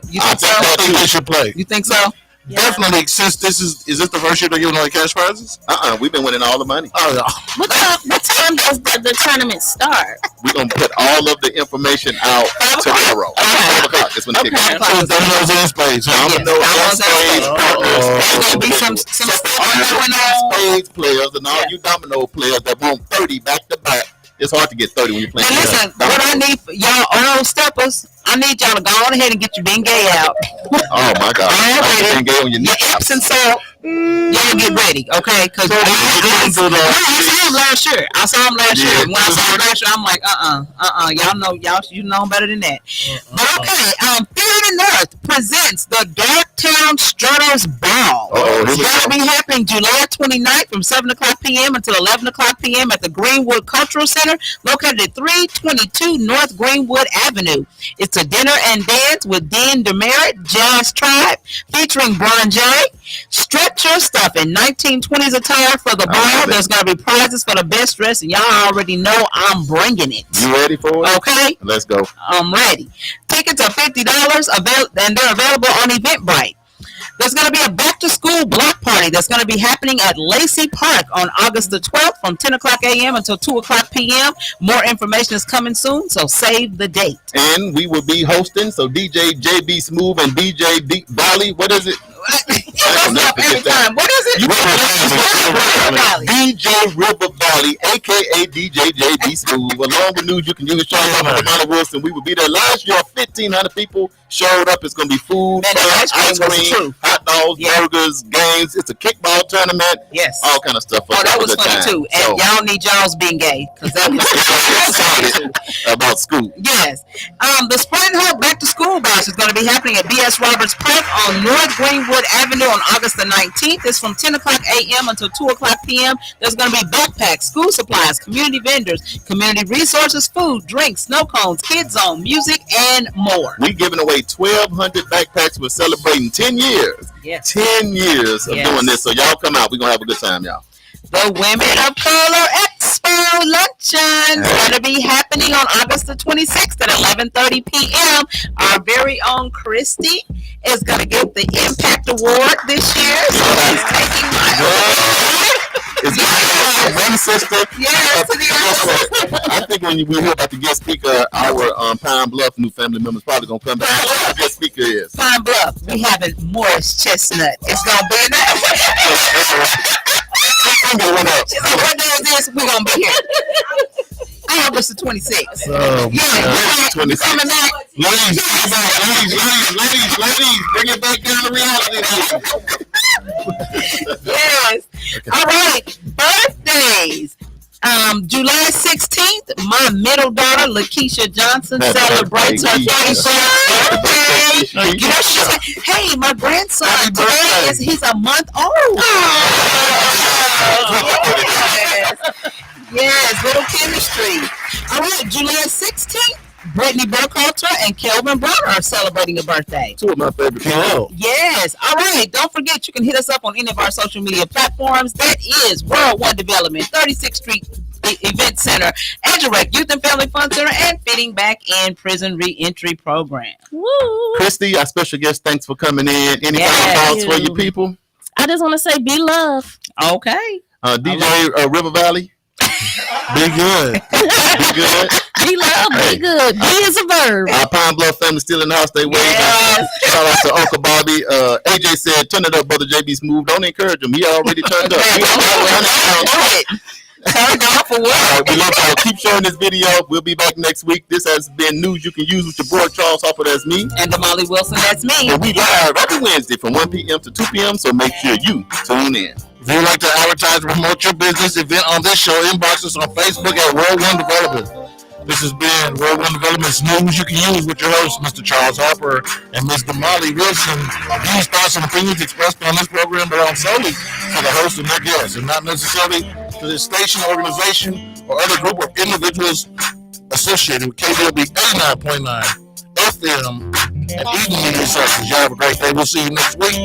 Speaker 2: You
Speaker 3: I
Speaker 2: think so?
Speaker 5: I think they should play.
Speaker 2: You think so?
Speaker 5: Definitely, since this is this the first year they're giving away cash prizes?
Speaker 3: We've been winning all the money.
Speaker 5: Oh, yeah.
Speaker 6: What time does the tournament start?
Speaker 3: We're gonna put all of the information out tomorrow. 5 o'clock. That's when the kick
Speaker 6: Okay.
Speaker 3: off.
Speaker 5: So Dominoes and Spades, huh?
Speaker 3: Dominoes and Spades partners.
Speaker 2: There's going to be some stuff going on.
Speaker 3: Spades players and all you domino players that want 30 back to back. It's hard to get 30 when you're playing.
Speaker 2: Now listen, what I need for y'all old steppers, I need y'all to go on ahead and get your Bengay out.
Speaker 3: Oh my God!
Speaker 2: Already.
Speaker 3: Get on your
Speaker 2: Your
Speaker 3: knee.
Speaker 2: Epsom salt. Y'all get ready, okay? Because I saw him last year. I saw him last year. When I saw him last year, I'm like, you know better than that. But okay, Theater of the North presents the Darktown Strutters Ball. It's going to be happening July 29th from 7 o'clock p.m. until 11 o'clock p.m. at the Greenwood Cultural Center, located at 322 North Greenwood Avenue. It's a dinner and dance with Dean Demerit, Jazz Tribe, featuring Brian J. Stretch your stuff in 1920s attire for the ball. There's going to be prizes for the best dress, and y'all already know I'm bringing it.
Speaker 3: You ready for it?
Speaker 2: Okay?
Speaker 3: Let's go.
Speaker 2: I'm ready. Tickets are $50 and they're available on Eventbrite. There's going to be a back-to-school block party that's going to be happening at Lacey Park on August the 12th from 10 o'clock a.m. until 2 o'clock p.m. More information is coming soon, so save the date.
Speaker 3: And we will be hosting, so DJ JB Smooth and DJ D Valley, what is it?
Speaker 2: Every time. What is it?
Speaker 3: DJ River Valley, aka DJ JB Smooth, along with News You Can Use, Charles and Damali Wilson. We will be there last year. 1,500 people showed up. It's going to be food,
Speaker 2: Man,
Speaker 3: fun,
Speaker 2: ice cream,
Speaker 3: hot dogs, burgers, games. It's a kickball tournament.
Speaker 2: Yes.
Speaker 3: All kind of stuff.
Speaker 2: Oh, that was funny
Speaker 3: time.
Speaker 2: too. And
Speaker 3: So,
Speaker 2: y'all need y'all's being gay because that was
Speaker 3: excited about school.
Speaker 2: Yes. The Spring Hope Back to School Bash is going to be happening at B.S. Roberts Park on North Greenwood Avenue on August the 19th. It's from 10 o'clock a.m. until 2 o'clock p.m. There's going to be backpacks, school supplies, community vendors, community resources, food, drinks, snow cones, kids zone, music, and more.
Speaker 3: We're giving away 1,200 backpacks. We're celebrating 10 years.
Speaker 2: Yes.
Speaker 3: 10 years of
Speaker 2: Yes.
Speaker 3: doing this. So y'all come out. We're going to have a good time, y'all.
Speaker 2: The Women of Color Expo Luncheon is going to be happening on August the 26th at 11:30 p.m. Our very own Christy is going to get the Impact Award this year. So she's taking my award.
Speaker 3: Is that one sister?
Speaker 2: Yes, to the other.
Speaker 3: I think when we hear about the guest speaker, our Pine Bluff new family members probably going to come back. Who the guest speaker is?
Speaker 2: Pine Bluff, we have it Morris Chestnut. It's going to be there. She's like, what day is this? We're going to be here. August the 26th. You coming back?
Speaker 5: Ladies, bring it back down to reality.
Speaker 2: Yes. All right. Birthdays. July 16th, my middle daughter, Lakeisha Johnson, celebrates her 31st birthday. You know, she said, hey, my grandson today he's a month old. Yes, little chemistry. All right, July 16th, Brittany Burkhalter and Kelvin Browner are celebrating a birthday.
Speaker 1: Two of my favorite people.
Speaker 2: Yes. All right. Don't forget, you can hit us up on any of our social media platforms. That is World One Development, 36th Street Event Center, Direct Youth and Family Fun Center, and Fitting Back in Prison Reentry Program.
Speaker 6: Woo.
Speaker 3: Christy, our special guest, thanks for coming in. Any thoughts for you people?
Speaker 6: I just want to say be love.
Speaker 2: Okay.
Speaker 3: DJ River Valley.
Speaker 1: Be good.
Speaker 3: Be good.
Speaker 6: Be love, be good. Be is a verb.
Speaker 3: Our Pine Bluff family still in the house. They wave.
Speaker 2: Yes.
Speaker 3: Shout out to Uncle Bobby. AJ said, turn it up, Brother JB Smooth. Don't encourage him. He already turned up.
Speaker 2: Turned off for what?
Speaker 3: All right, we love y'all. Keep sharing this video. We'll be back next week. This has been news you can use with your boy Charles Harper. That's me.
Speaker 2: And Damali Wilson. That's me.
Speaker 3: And we live every Wednesday from 1 p.m. to 2 p.m. So make sure you tune in.
Speaker 1: If you'd like to advertise or promote your business event on this show, inbox us on Facebook at World One Development. This has been World One Development's news you can use with your host, Mr. Charles Harper and Ms. Damali Wilson. Views, thoughts, and opinions expressed on this program belong solely to the host and their guests, and not necessarily to the station, organization, or other group of individuals associated with KBOB 89.9 FM and Eden Media Services. Y'all have a great day. We'll see you next week.